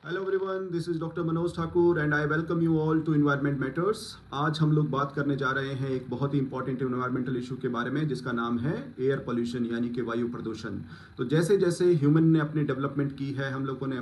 Hello everyone, this is doctor Manoj Thakur and I welcome you all to environment matters. आज हम लोग बात करने जा रहे हैं एक बहुत ही इंपॉर्टेंट इन्वायरमेंटल इशू के बारे में, जिसका नाम है एयर पोल्यूशन यानी कि वायु प्रदूषण। तो जैसे जैसे ह्यूमन ने अपनी डेवलपमेंट की है, हम लोगों ने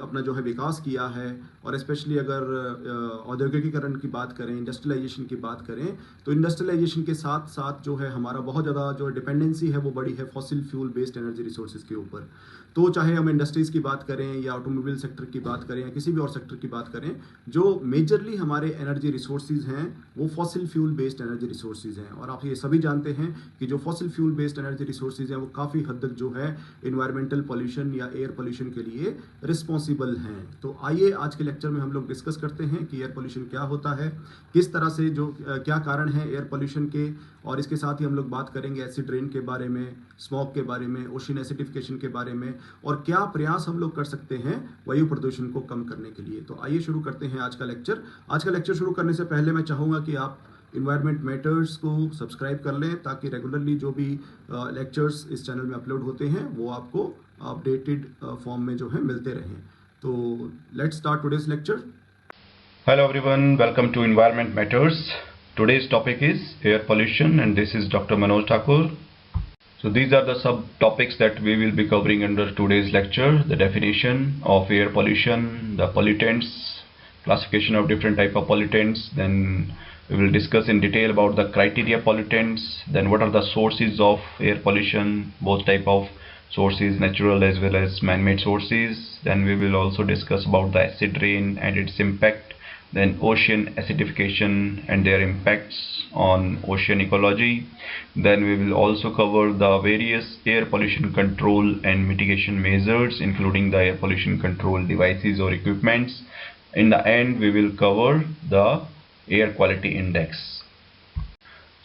अपना जो है विकास किया है, और स्पेशली अगर औद्योगिकीकरण की बात करें, इंडस्ट्रियलाइजेशन की बात करें, तो इंडस्ट्रियलाइजेशन के साथ साथ जो है हमारा बहुत ज़्यादा जो डिपेंडेंसी है वो बड़ी है fossil fuel based energy resources के ऊपर। तो चाहे हम इंडस्ट्रीज़ की बात करें या ऑटोमोबाइल सेक्टर की बात करें या किसी भी और सेक्टर की बात करें, जो मेजरली हमारे एनर्जी रिसोर्सेज हैं वो fossil fuel based energy resources हैं। और आप ये सभी जानते हैं कि जो fossil fuel based energy resources हैं वो काफ़ी हद तक जो है इन्वायरमेंटल पॉल्यूशन या एयर पॉल्यूशन के लिए रिस्पॉन्सिबल हैं। तो आइए आज के लेक्चर में हम लोग डिस्कस करते हैं कि एयर पॉल्यूशन क्या होता है, किस तरह से जो क्या कारण है एयर पॉल्यूशन के, और इसके साथ ही हम लोग बात करेंगे एसिड रेन के बारे में, स्मॉग के बारे में, ओशन एसिडिफिकेशन के बारे में, और क्या प्रयास हम लोग कर सकते हैं वायु प्रदूषण को कम करने के लिए। तो आइए शुरू करते हैं आज का लेक्चर। आज का लेक्चर शुरू करने से पहले मैं चाहूँगा कि आप इन्वायरमेंट मैटर्स को सब्सक्राइब कर लें, ताकि रेगुलरली जो भी लेक्चर्स इस चैनल में अपलोड होते हैं वो आपको अपडेटेड फॉर्म में जो है मिलते रहें। तो let's start today's lecture. Hello everyone, welcome to Environment Matters. Today's topic is air pollution and this is Dr. Manoj Thakur. So these are the subtopics that we will be covering under today's lecture: the definition of air pollution, the pollutants, classification of different type of pollutants, then we will discuss in detail about the criteria pollutants, then what are the sources of air pollution, both type of sources, natural as well as man-made sources. Then we will also discuss about the acid rain and its impact, then ocean acidification and their impacts on ocean ecology. Then we will also cover the various air pollution control and mitigation measures, including the air pollution control devices or equipments. In the end, we will cover the air quality index.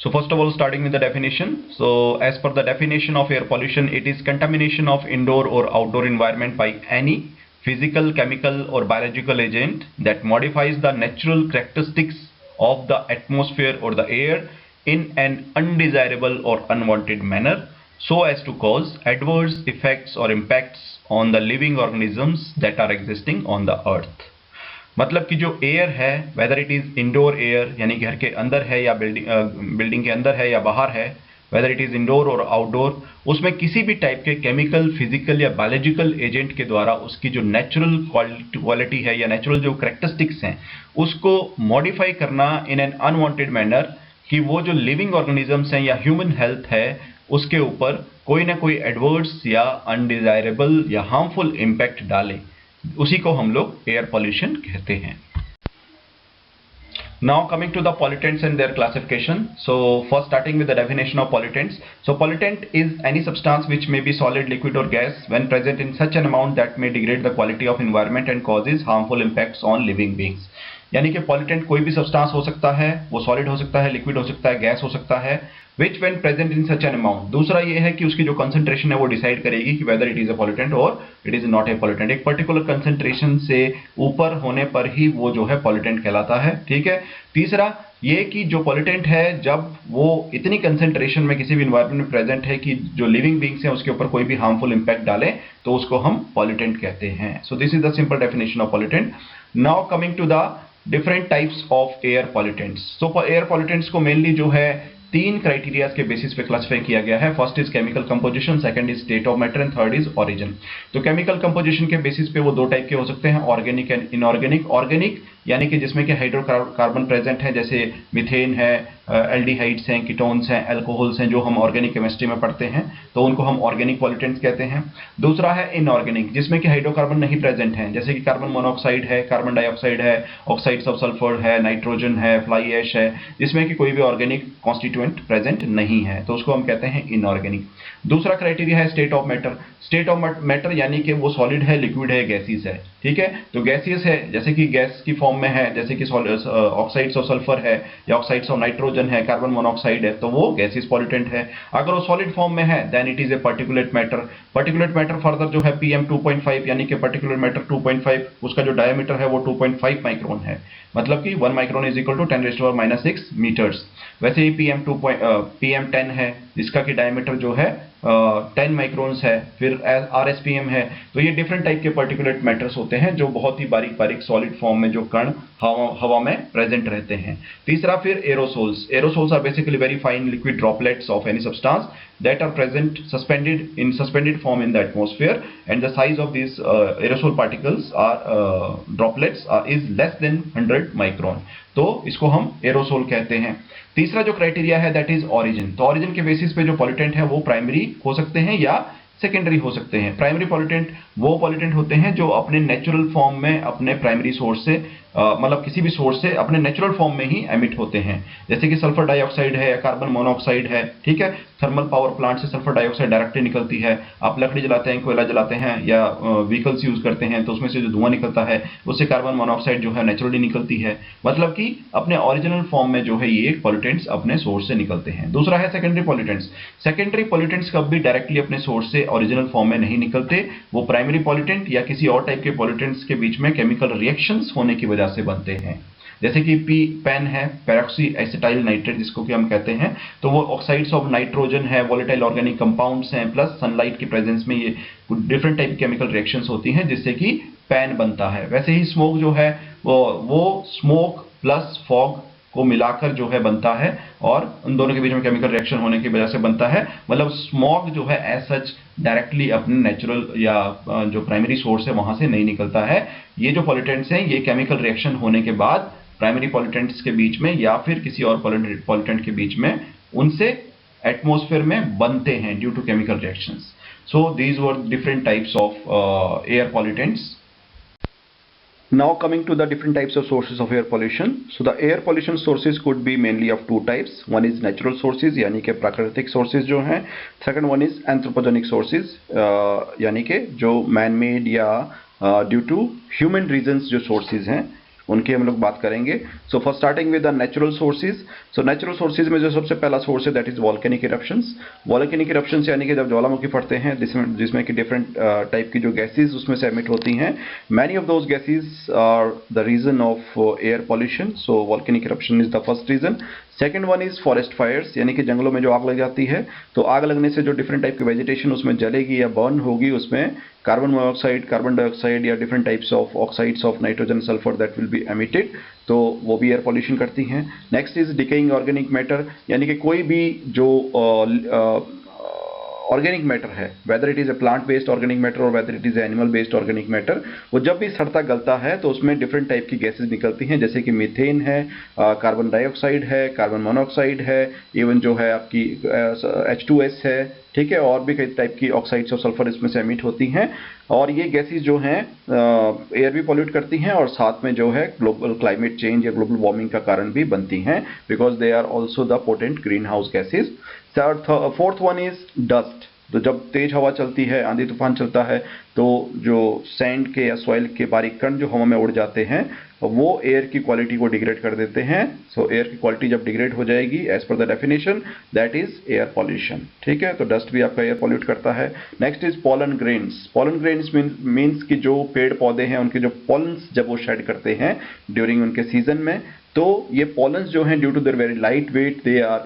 So first of all, starting with the definition. So as per the definition of air pollution, it is contamination of indoor or outdoor environment by any physical, chemical or biological agent that modifies the natural characteristics of the atmosphere or the air in an undesirable or unwanted manner, so as to cause adverse effects or impacts on the living organisms that are existing on the earth. मतलब कि जो air है, whether it is indoor air यानी घर के अंदर है या बिल्डिंग के अंदर है या बाहर है, वेदर इट इज इंडोर और आउटडोर, उसमें किसी भी टाइप के केमिकल, फिजिकल या बायोलॉजिकल एजेंट के द्वारा उसकी जो नेचुरल क्वालिटी है या नेचुरल जो करेक्टरिस्टिक्स हैं उसको मॉडिफाई करना इन एन अनवांटेड मैनर, कि वो जो लिविंग ऑर्गेनिजम्स हैं या ह्यूमन हेल्थ है उसके ऊपर कोई ना कोई एडवर्स या अनडिजायरेबल या हार्मफुल इम्पैक्ट डाले, उसी को हम लोग एयर पॉल्यूशन कहते हैं। Now coming to the pollutants and their classification. So first starting with the definition of pollutants. So pollutant is any substance which may be solid, liquid or gas when present in such an amount that may degrade the quality of environment and causes harmful impacts on living beings. यानी कि pollutant कोई भी substance हो सकता है, वो solid हो सकता है, लिक्विड हो सकता है, गैस हो सकता है, विच when present in such an amount. दूसरा ये है कि उसकी जो कंसंट्रेशन है वो डिसाइड करेगी कि whether it is a pollutant और it is not a pollutant. एक पर्टिकुलर कंसंट्रेशन से ऊपर होने पर ही वो जो है पॉल्यूटेंट कहलाता है, ठीक है। तीसरा ये कि जो पॉल्यूटेंट है जब वो इतनी कंसंट्रेशन में किसी भी इन्वायरमेंट में प्रेजेंट है कि जो लिविंग बींग्स हैं उसके ऊपर कोई भी हार्मफुल इंपैक्ट डाले तो उसको हम पॉल्यूटेंट कहते हैं। So this is the simple definition of pollutant. Now coming to the different types of air pollutants. So air pollutants को मेनली जो है तीन क्राइटेरियाज के बेसिस पे क्लासिफाई किया गया है। First is chemical composition, second is state of matter and third is origin. तो केमिकल कंपोजिशन के बेसिस पे वो दो टाइप के हो सकते हैं, ऑर्गेनिक एंड इनऑर्गेनिक। ऑर्गेनिक यानी कि जिसमें कि हाइड्रोकार्बन प्रेजेंट है, जैसे मीथेन है, एल्डिहाइड्स हैं, कीटोन्स हैं, अल्कोहल्स हैं, जो हम ऑर्गेनिक केमिस्ट्री में पढ़ते हैं, तो उनको हम ऑर्गेनिक पॉल्यूटेंट्स कहते हैं। दूसरा है इनऑर्गेनिक, जिसमें कि हाइड्रोकार्बन नहीं प्रेजेंट है, जैसे कि कार्बन मोनोऑक्साइड है, कार्बन डाइऑक्साइड है, ऑक्साइड्स ऑफ सल्फर है, नाइट्रोजन है, फ्लाई ऐश है, जिसमें कि कोई भी ऑर्गेनिक कॉन्स्टिट्यूएंट प्रेजेंट नहीं है, तो उसको हम कहते हैं इनऑर्गेनिक। दूसरा क्राइटेरिया है state of matter. State of matter यानी कि वो सॉलिड है, लिक्विड है, गैसियस है, ठीक है। तो गैसियस है जैसे कि गैस की फॉर्म में है, जैसे कि ऑक्साइड्स ऑफ सल्फर है या ऑक्साइड्स ऑफ नाइट्रोजन है, कार्बन मोनोऑक्साइड है, तो वो गैसियस पॉल्यूटेंट है। अगर वो सॉलिड फॉर्म में है then it is a particulate matter. Particulate matter further जो है PM 2.5 यानी कि पार्टिकुलेट मैटर 2.5, उसका जो डायमीटर है वो 2.5 माइक्रोन है, मतलब कि 1 micron is equal to 10⁻⁻⁶ metres. वैसे ही PM 10 है जिसका कि डायमीटर जो है 10 माइक्रोन्स है, फिर RSPM है। तो ये डिफरेंट टाइप के पार्टिकुलेट मैटर्स होते हैं जो बहुत ही बारीक बारीक सॉलिड फॉर्म में जो कण हवा में प्रेजेंट रहते हैं। तीसरा फिर aerosols. Aerosols are basically very fine liquid droplets of any substance that are present suspended form in the atmosphere, and the size of these aerosol particles are droplets is less than 100 micron। तो इसको हम aerosol कहते हैं। तीसरा जो criteria है that is origin. तो origin के बेसिस पे जो पॉल्यूटेंट है वो प्राइमरी हो सकते हैं या सेकेंडरी हो सकते हैं। प्राइमरी पॉल्यूटेंट वो पॉल्यूटेंट होते हैं जो अपने नेचुरल फॉर्म में अपने प्राइमरी सोर्स से मतलब किसी भी सोर्स से अपने नेचुरल फॉर्म में ही एमिट होते हैं, जैसे कि सल्फर डाइऑक्साइड है या कार्बन मोनोऑक्साइड है। ठीक है, थर्मल पावर प्लांट से सल्फर डाइऑक्साइड डायरेक्टली निकलती है। आप लकड़ी जलाते हैं, कोयला जलाते हैं या व्हीकल्स यूज करते हैं तो उसमें से जो धुआं निकलता है उससे कार्बन मोनोऑक्साइड जो है नेचुरली निकलती है। मतलब कि अपने ओरिजिनल फॉर्म में जो है ये पॉल्यूटेंट्स अपने सोर्स से निकलते हैं। दूसरा है सेकेंडरी पॉल्यूटेंट्स। सेकेंडरी पॉल्यूटेंट्स कभी डायरेक्टली अपने सोर्स से ओरिजिनल फॉर्म में नहीं निकलते, वो प्राइमरी पॉल्यूटेंट या किसी और टाइप के पॉल्यूटेंट्स के बीच में केमिकल रिएक्शंस होने की वजह से बनते हैं। जैसे कि पेन है, पेरोक्सी एसिटाइल नाइट्रेट जिसको कि हम कहते हैं, तो वो ऑक्साइड्स ऑफ नाइट्रोजन है, वोलेटाइल ऑर्गेनिक कंपाउंड्स हैं, प्लस सनलाइट की प्रेजेंस में ये डिफरेंट टाइप की केमिकल रिएक्शंस होती हैं जिससे कि पेन बनता है। वैसे ही स्मोक जो है वो स्मोक प्लस फॉग को मिलाकर जो है बनता है और उन दोनों के बीच में केमिकल रिएक्शन होने की वजह से बनता है। मतलब स्मोक जो है एज सच डायरेक्टली अपने नेचुरल या जो प्राइमरी सोर्स है वहां से नहीं निकलता है। ये जो पॉल्यूटेंट्स हैं ये केमिकल रिएक्शन होने के बाद प्राइमरी पॉल्यूटेंट्स के बीच में या फिर किसी और पॉल्यूटेंट के बीच में उनसे एटमॉस्फेयर में बनते हैं due to chemical reactions. So these were different types of air pollutants. Now coming to the different types of sources of air pollution. So the air pollution sources could be mainly of two types. One is natural sources यानी कि प्राकृतिक sources जो हैं. Second one is anthropogenic sources यानी कि जो man made या due to human reasons जो sources हैं उनकी हम लोग बात करेंगे। So for starting with the natural sources. So natural sources में जो सबसे पहला सोर्स है that is volcanic eruptions. Volcanic eruptions यानी कि जब ज्वालामुखी फटते हैं जिसमें कि डिफरेंट टाइप की जो गैसेज उसमें से एमिट होती हैं। Many of those gases are the reason of air pollution. So volcanic eruption is the first reason. Second one is forest fires यानी कि जंगलों में जो आग लग जाती है तो आग लगने से जो डिफरेंट टाइप की वेजिटेशन उसमें जलेगी या बर्न होगी उसमें कार्बन मोनोऑक्साइड, कार्बन डाइऑक्साइड या different types of oxides of nitrogen, sulphur that will be emitted, तो वो भी एयर पॉल्यूशन करती हैं। Next is decaying organic matter यानी कि कोई भी जो ऑर्गेनिक मैटर है, whether it is a plant based organic matter और whether it is animal based organic matter, वो जब भी सड़ता गलता है तो उसमें डिफरेंट टाइप की गैसेज निकलती हैं जैसे कि मीथेन है, कार्बन डाइऑक्साइड है, कार्बन मोनोऑक्साइड है, इवन जो है आपकी H2S है, ठीक है, और भी कई टाइप की ऑक्साइड्स ऑफ सल्फर इसमें से एमिट होती हैं। और ये गैसेज जो हैं एयर भी पॉल्यूट करती हैं और साथ में जो है ग्लोबल क्लाइमेट चेंज या ग्लोबल वार्मिंग का कारण भी बनती हैं because they are also the potent greenhouse gases. Fourth one is dust. तो जब तेज हवा चलती है, आंधी तूफान चलता है तो जो सैंड के या सॉइल के बारीक कण जो हवा में उड़ जाते हैं वो एयर की क्वालिटी को डिग्रेड कर देते हैं। सो एयर की क्वालिटी जब डिग्रेड हो जाएगी as per the definition that is air pollution. ठीक है, तो डस्ट भी आपका एयर पॉल्यूट करता है। Next is pollen grains. Pollen grains means कि जो पेड़ पौधे हैं उनके जो पॉलन्स जब वो शेड करते हैं ड्यूरिंग उनके सीजन में, तो ये पॉलन्स जो हैं due to their very light weight they are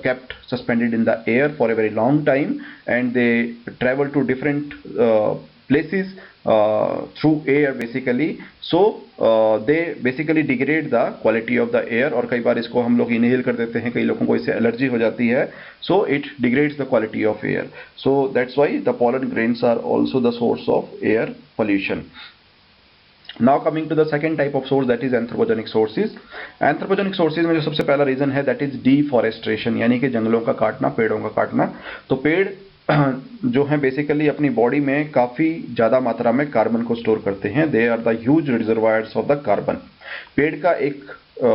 kept suspended in the air for a very long time and they travel to different places through air basically. So they basically degrade the quality of the air और कई बार इसको हम लोग inhale कर देते हैं, कई लोगों को इससे एलर्जी हो जाती है। So it degrades the quality of air. So that's why the pollen grains are also the source of air pollution. Now coming to the second type of source that is anthropogenic sources. Anthropogenic sources में जो सबसे पहला reason है that is deforestation यानी कि जंगलों का काटना, पेड़ों का काटना। तो पेड़ जो है बेसिकली अपनी बॉडी में काफी ज्यादा मात्रा में कार्बन को स्टोर करते हैं। They are the huge reservoirs of the carbon.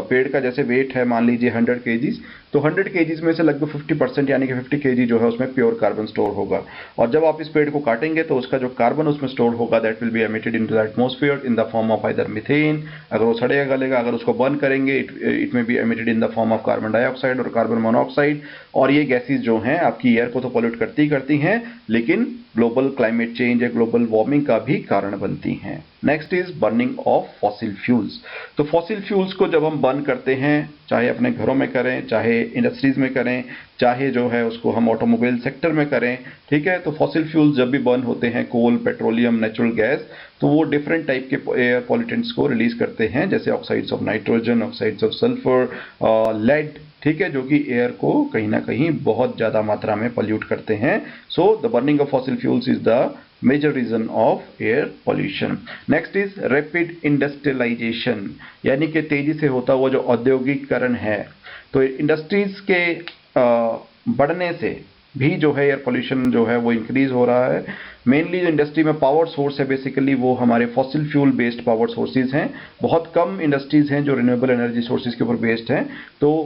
पेड़ का जैसे वेट है मान लीजिए 100 kgs, तो 100 kgs में से लगभग 50% यानी कि 50 kg जो है उसमें प्योर कार्बन स्टोर होगा। और जब आप इस पेड़ को काटेंगे तो उसका जो कार्बन उसमें स्टोर होगा that will be emitted into the atmosphere in the form of either methane, अगर वो सड़ेगा गलेगा, अगर उसको बर्न करेंगे it may be emitted in the form of carbon dioxide और कार्बन मोनोऑक्साइड। और ये गैसेज जो हैं आपकी एयर को तो पॉल्यूट करती हैं लेकिन ग्लोबल क्लाइमेट चेंज या ग्लोबल वार्मिंग का भी कारण बनती हैं। Next is burning of fossil fuels. तो फॉसिल फ्यूल्स को जब हम बर्न करते हैं, चाहे अपने घरों में करें, चाहे इंडस्ट्रीज में करें, चाहे जो है उसको हम ऑटोमोबाइल सेक्टर में करें, ठीक है। तो फॉसिल फ्यूल्स जब भी बर्न होते हैं, कोल, पेट्रोलियम, नेचुरल गैस, तो वो डिफरेंट टाइप के एयर पॉल्यूटेंट्स को रिलीज करते हैं, जैसे oxides of nitrogen, oxides of sulphur, lead, ठीक है, जो कि एयर को कहीं ना कहीं बहुत ज्यादा मात्रा में पॉल्यूट करते हैं। So the burning of fossil fuels is the major reason of air pollution. Next is rapid industrialisation, यानी कि तेजी से होता हुआ जो औद्योगिकरण है। तो इंडस्ट्रीज के बढ़ने से भी जो है एयर पॉल्यूशन जो है वो इंक्रीज हो रहा है। मेनली जो इंडस्ट्री में पावर सोर्स है बेसिकली वो हमारे fossil fuel based power sources हैं। बहुत कम इंडस्ट्रीज हैं जो रिन्यूएबल एनर्जी सोर्सेज के ऊपर बेस्ड हैं। तो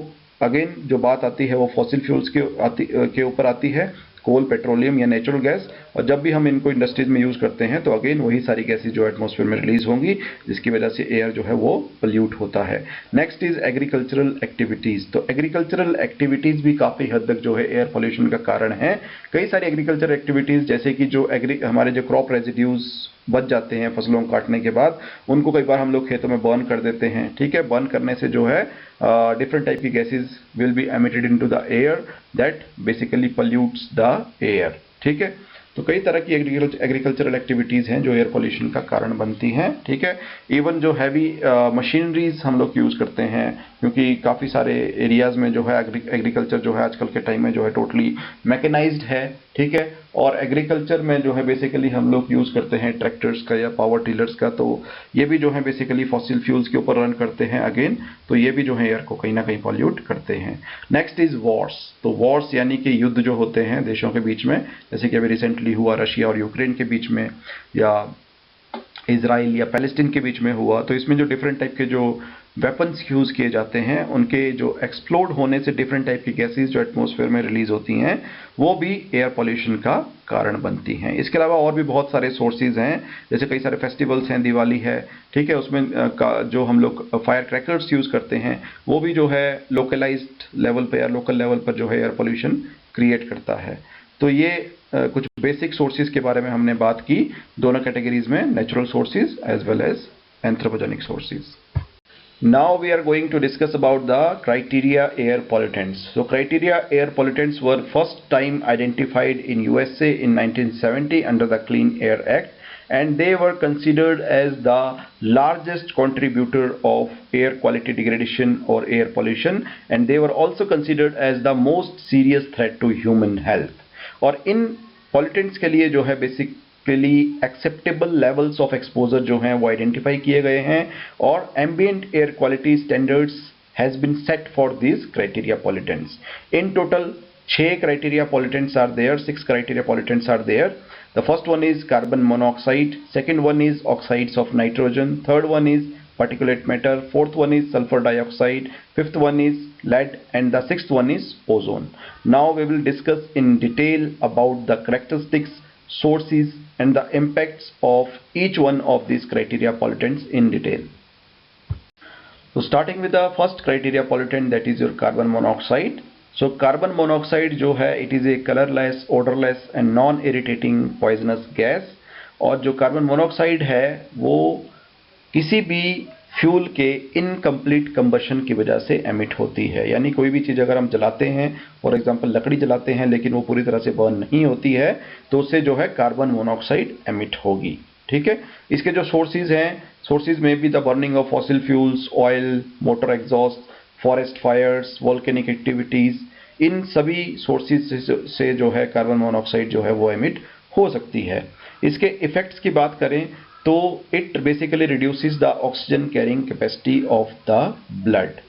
अगेन जो बात आती है वो फॉसिल फ्यूल्स के ऊपर आती है, कोल, पेट्रोलियम या नेचुरल गैस। और जब भी हम इनको इंडस्ट्रीज में यूज करते हैं तो अगेन वही सारी गैसेज जो एटमॉस्फेयर में रिलीज होंगी, जिसकी वजह से एयर जो है वो पोल्यूट होता है। Next is agricultural activities. तो एग्रीकल्चरल एक्टिविटीज भी काफी हद तक जो है एयर पोल्यूशन का कारण है। कई सारी एग्रीकल्चरल एक्टिविटीज, जैसे कि जो हमारे जो क्रॉप रेजिड्यूज बच जाते हैं फसलों को काटने के बाद, उनको कई बार हम लोग खेतों में बर्न कर देते हैं, ठीक है। बर्न करने से जो है डिफरेंट टाइप की gases will be emitted into the air that basically pollutes the air, ठीक है। तो कई तरह की एग्रीकल्चरल एक्टिविटीज हैं जो एयर पोल्यूशन का कारण बनती हैं, ठीक है। इवन जो हैवी मशीनरीज हम लोग यूज करते हैं, क्योंकि काफी सारे एरियाज में जो है एग्रीकल्चर जो है आजकल के टाइम में जो है टोटली मैकेनाइज्ड है, ठीक है। और एग्रीकल्चर में जो है बेसिकली हम लोग यूज करते हैं ट्रैक्टर्स का या पावर टिलर्स का, तो ये भी जो है बेसिकली फॉसिल फ्यूल्स के ऊपर रन करते हैं अगेन, तो ये भी जो है एयर को कहीं ना कहीं पॉल्यूट करते हैं। Next is Wars. तो वॉर्स यानी कि युद्ध जो होते हैं देशों के बीच में, जैसे कि अभी रिसेंटली हुआ रशिया और यूक्रेन के बीच में, या इजराइल या पैलेस्टीन के बीच में हुआ। तो इसमें जो डिफरेंट टाइप के जो वेपन्स यूज किए जाते हैं, उनके जो एक्सप्लोड होने से डिफरेंट टाइप की गैसेज जो एटमॉस्फेयर में रिलीज होती हैं, वो भी एयर पॉल्यूशन का कारण बनती हैं। इसके अलावा और भी बहुत सारे सोर्सेज हैं, जैसे कई सारे फेस्टिवल्स हैं, दिवाली है, ठीक है, उसमें जो हम लोग फायर क्रैकर्स यूज करते हैं, वो भी जो है लोकलाइज्ड लेवल पर या लोकल लेवल पर जो है एयर पॉल्यूशन क्रिएट करता है। तो ये कुछ बेसिक सोर्सेज के बारे में हमने बात की, दोनों कैटेगरीज में, natural sources as well as anthropogenic sources. Now we are going to discuss about the criteria air pollutants. So criteria air pollutants were first time identified in USA in 1970 under the Clean Air Act, and they were considered as the largest contributor of air quality degradation or air pollution, and they were also considered as the most serious threat to human health. और इन pollutants के लिए जो है basic acceptable levels of exposure जो हैं वो identify किए गए हैं, और ambient air quality standards has been set for this criteria pollutants. In total 6 criteria pollutants are there, 6 criteria pollutants are there. The first one is carbon monoxide, second one is oxides of nitrogen, third one is particulate matter, fourth one is sulfur dioxide, fifth one is lead, and the sixth one is ozone. Now we will discuss in detail about the characteristics, sources and the impacts of each one of these criteria pollutants in detail. So starting with the first criteria pollutant, that is your carbon monoxide. So carbon monoxide जो है it is a colorless, odorless and non-irritating poisonous gas, और जो carbon monoxide है वो किसी भी fuel के incomplete combustion की वजह से एमिट होती है। यानी कोई भी चीज़ अगर हम जलाते हैं, फॉर एग्जांपल लकड़ी जलाते हैं, लेकिन वो पूरी तरह से बर्न नहीं होती है, तो उससे जो है कार्बन मोनोऑक्साइड एमिट होगी, ठीक है। इसके जो सोर्सेज हैं, सोर्सेज में भी the burning of fossil fuels, oil, motor exhaust, forest fires, volcanic activities, इन सभी सोर्सेज से जो है कार्बन मोनोऑक्साइड जो है वो एमिट हो सकती है। इसके इफेक्ट्स की बात करें तो it basically reduces the oxygen carrying capacity of the blood.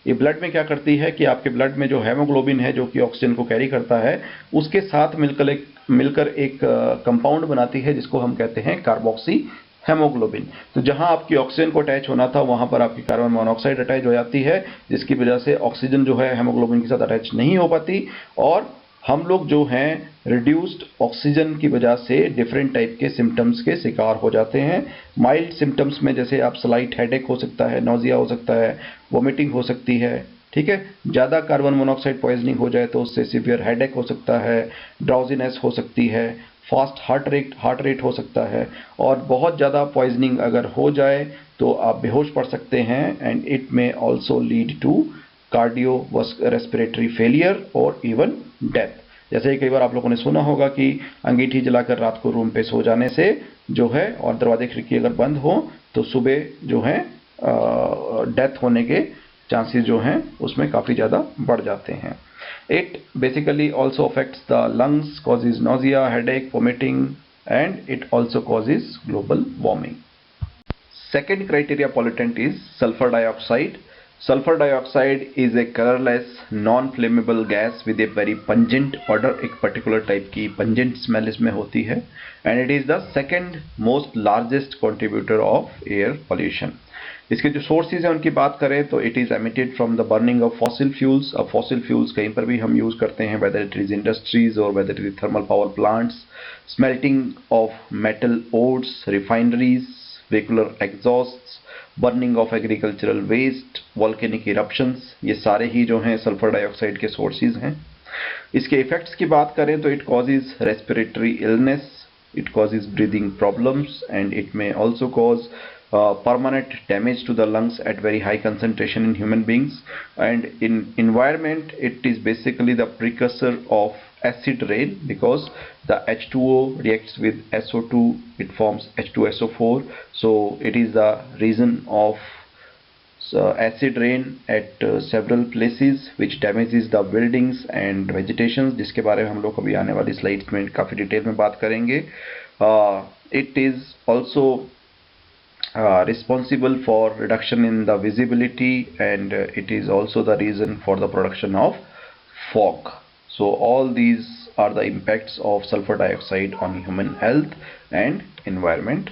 ये ब्लड में क्या करती है कि आपके ब्लड में जो हेमोग्लोबिन है जो कि ऑक्सीजन को कैरी करता है, उसके साथ मिलकर एक कंपाउंड बनाती है जिसको हम कहते हैं कार्बोक्सी हेमोग्लोबिन। तो जहां आपकी ऑक्सीजन को अटैच होना था वहां पर आपकी कार्बन मोनोऑक्साइड अटैच हो जाती है, जिसकी वजह से ऑक्सीजन जो है हेमोग्लोबिन के साथ अटैच नहीं हो पाती, और हम लोग जो हैं रिड्यूस्ड ऑक्सीजन की वजह से डिफरेंट टाइप के सिम्टम्स के शिकार हो जाते हैं। माइल्ड सिम्टम्स में जैसे आप स्लाइट हेडेक हो सकता है, नोजिया हो सकता है, वोमिटिंग हो सकती है, ठीक है। ज़्यादा कार्बन मोनोऑक्साइड पॉइजनिंग हो जाए तो उससे सीवियर हेडेक हो सकता है, ड्राउजीनेस हो सकती है, फास्ट हार्ट रेट हो सकता है, और बहुत ज़्यादा पॉइजनिंग अगर हो जाए तो आप बेहोश पड़ सकते हैं, and it may also lead to cardio respiratory failure और इवन डेथ। जैसे कई बार आप लोगों ने सुना होगा कि अंगीठी जलाकर रात को रूम पे सो जाने से जो है और दरवाजे खिड़की अगर बंद हो तो सुबह जो है डेथ होने के चांसेस जो हैं उसमें काफ़ी ज़्यादा बढ़ जाते हैं। It basically also affects the lungs, causes nausea, headache, vomiting, and it also causes global warming. Second criteria pollutant is sulfur dioxide. Sulfur dioxide is a colorless, non-flammable gas with a very pungent odor. एक particular type की pungent smell इसमें होती है, and it is the second most largest contributor of air pollution. इसके जो sources हैं उनकी बात करें तो it is emitted from the burning of fossil fuels. अब फॉसिल फ्यूल्स कहीं पर भी हम यूज करते हैं, वेदर इट इज इंडस्ट्रीज और whether it is thermal power plants, smelting of metal ores, refineries, vehicular exhausts, burning of agricultural waste, volcanic eruptions, ये सारे ही जो हैं सल्फर डाइऑक्साइड के सोर्सेज हैं। इसके इफेक्ट्स की बात करें तो it causes respiratory illness, it causes breathing problems, and it may also cause permanent damage to the lungs at very high concentration in human beings. And in environment it is basically the precursor of acid rain, because the H2O reacts with SO2, it forms H2SO4, so it is the reason of acid rain at several places which damages the buildings and vegetations, जिसके बारे में हम लोग अभी आने वाली slides में काफ़ी डिटेल में बात करेंगे। It is also responsible for reduction in the visibility, and it is also the reason for the production of fog. So all these are the impacts of sulfur dioxide on human health and environment.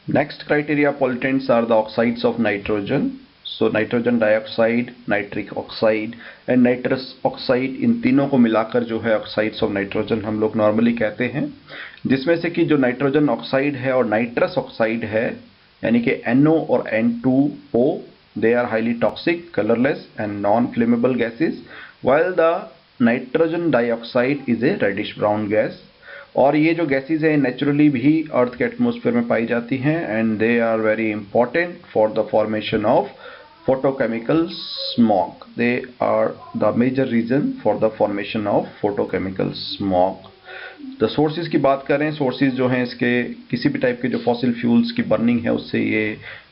Next criteria pollutants are the oxides of nitrogen. So nitrogen dioxide, nitric oxide and nitrous oxide, इन तीनों को मिलाकर जो है oxides of nitrogen हम लोग normally कहते हैं, जिसमें से कि जो नाइट्रोजन ऑक्साइड है और नाइट्रस ऑक्साइड है यानी कि NO और N2O, they are highly toxic, colorless and non-flammable gases, while the nitrogen dioxide is a reddish brown gas. और ये जो गैसेज हैं नेचुरली भी अर्थ के एटमॉस्फेयर में पाई जाती हैं, and they are very important for the formation of photochemical smog. They are the major reason for the formation of photochemical smog. The sources की बात करें, sources जो हैं इसके किसी भी टाइप के जो फॉसिल फ्यूल्स की बर्निंग है उससे ये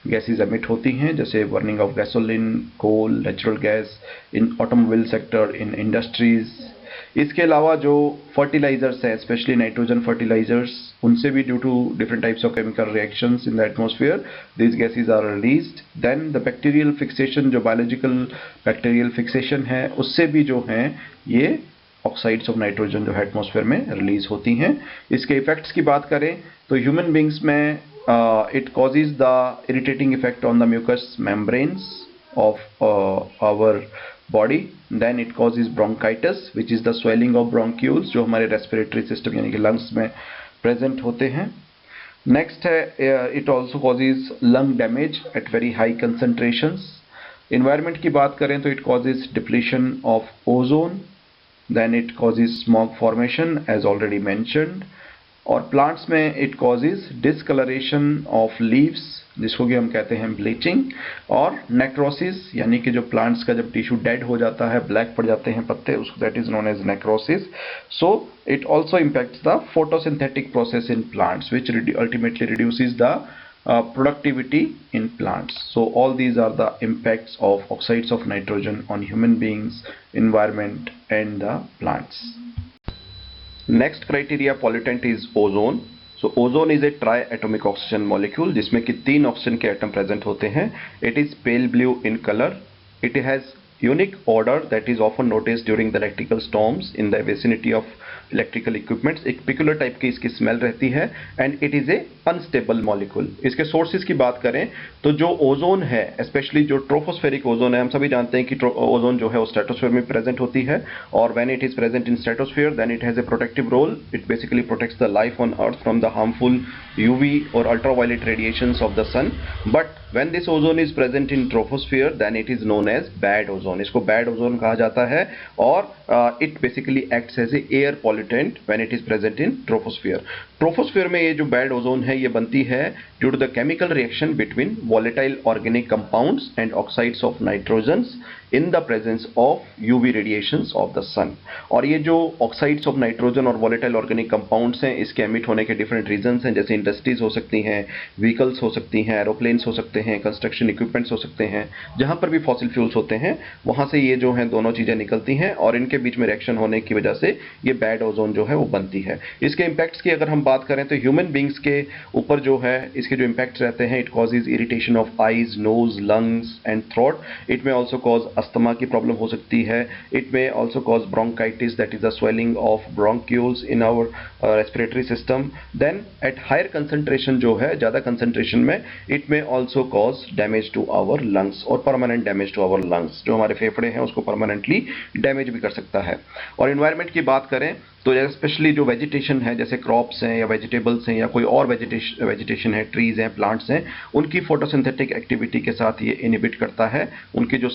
गैसेज एमिट होती हैं, जैसे burning of gasoline, coal, natural gas in automobile sector, in industries. इसके अलावा जो फर्टिलाइजर्स हैं, स्पेशली नाइट्रोजन फर्टिलाइजर्स, उनसे भी due to different types of chemical reactions in the atmosphere this gases are released. Then the bacterial fixation, जो biological bacterial fixation है उससे भी जो हैं ये ऑक्साइड्स ऑफ नाइट्रोजन जो है एटमॉस्फेयर में रिलीज होती हैं। इसके इफेक्ट्स की बात करें तो ह्यूमन बींग्स में it causes the irritating effect on the mucous membranes of our body. Then it causes bronchitis, which is the swelling of bronchioles, जो हमारे respiratory system यानी कि lungs में present होते हैं। Next है it also causes lung damage at very high concentrations. Environment की बात करें तो it causes depletion of ozone, then it causes smog formation as already mentioned, और प्लांट्स में it causes discolouration of leaves, जिसको कि हम कहते हैं ब्लीचिंग, और नेक्रोसिस, यानी कि जो प्लांट्स का जब टिश्यू डेड हो जाता है, ब्लैक पड़ जाते हैं पत्ते, उसको that is known as necrosis. So it also impacts the photosynthetic process in plants which ultimately reduces the productivity in plants. So all these are the impacts of oxides of nitrogen on human beings, environment and the plants. Next criteria pollutant is ozone. So ozone is a triatomic oxygen molecule जिसमें कि 3 oxygen के atom present होते हैं. It is pale blue in color. It has unique odor that is often noticed during the electrical storms in the vicinity of electrical equipments. एक peculiar type की इसकी smell रहती है and it is a unstable molecule. इसके sources की बात करें तो जो ओजोन है, स्पेशली जो ट्रोपोस्फेरिक ओजोन है, हम सभी जानते हैं कि ओजोन जो है वो स्ट्रेटोस्फेयर में प्रेजेंट होती है, और when it is present in stratosphere then it has a protective role. It basically protects the life on earth from the harmful UV और ultraviolet radiations of the sun. But when this ozone is present in troposphere then it is known as bad ozone. इसको bad ozone कहा जाता है, और it basically acts as a air pollutant when it is present in troposphere. Troposphere में ये जो bad ozone है ये बनती है due to the chemical reaction between volatile organic compounds and oxides of nitrogens in the presence of UV radiations of the sun. और ये जो ऑक्साइड्स ऑफ नाइट्रोजन और वॉलेटाइल ऑर्गेनिक कंपाउंड्स हैं इसके एमिट होने के डिफरेंट रीजंस हैं, जैसे इंडस्ट्रीज हो सकती हैं, व्हीकल्स हो सकती हैं, एरोप्लेन्स हो सकते हैं, कंस्ट्रक्शन इक्विपमेंट्स हो सकते हैं, जहां पर भी फॉसिल फ्यूल्स होते हैं वहां से ये जो है दोनों चीजें निकलती हैं और इनके बीच में रिएक्शन होने की वजह से ये बैड ओजोन जो है वो बनती है। इसके इम्पैक्ट्स की अगर हम बात करें तो ह्यूमन बींग्स के ऊपर जो है इसके जो इम्पैक्ट्स रहते हैं, it causes irritation of eyes, nose, lungs and throat. It may also cause asthma की प्रॉब्लम हो सकती है। It may also cause bronchitis, that is the swelling of bronchioles in our respiratory system. Then at higher concentration जो है, ज्यादा concentration में, it may also cause damage to our lungs और permanent damage to our lungs. जो हमारे फेफड़े हैं उसको परमानेंटली डैमेज भी कर सकता है। और एनवायरनमेंट की बात करें तो स्पेशली जो वेजिटेशन है, जैसे क्रॉप्स हैं या वेजिटेबल्स हैं या कोई और वेजिटेशन है, ट्रीज हैं, प्लांट्स हैं, उनकी फोटोसिंथेटिक एक्टिविटी के साथ ये इनहिबिट करता है। उनकी जो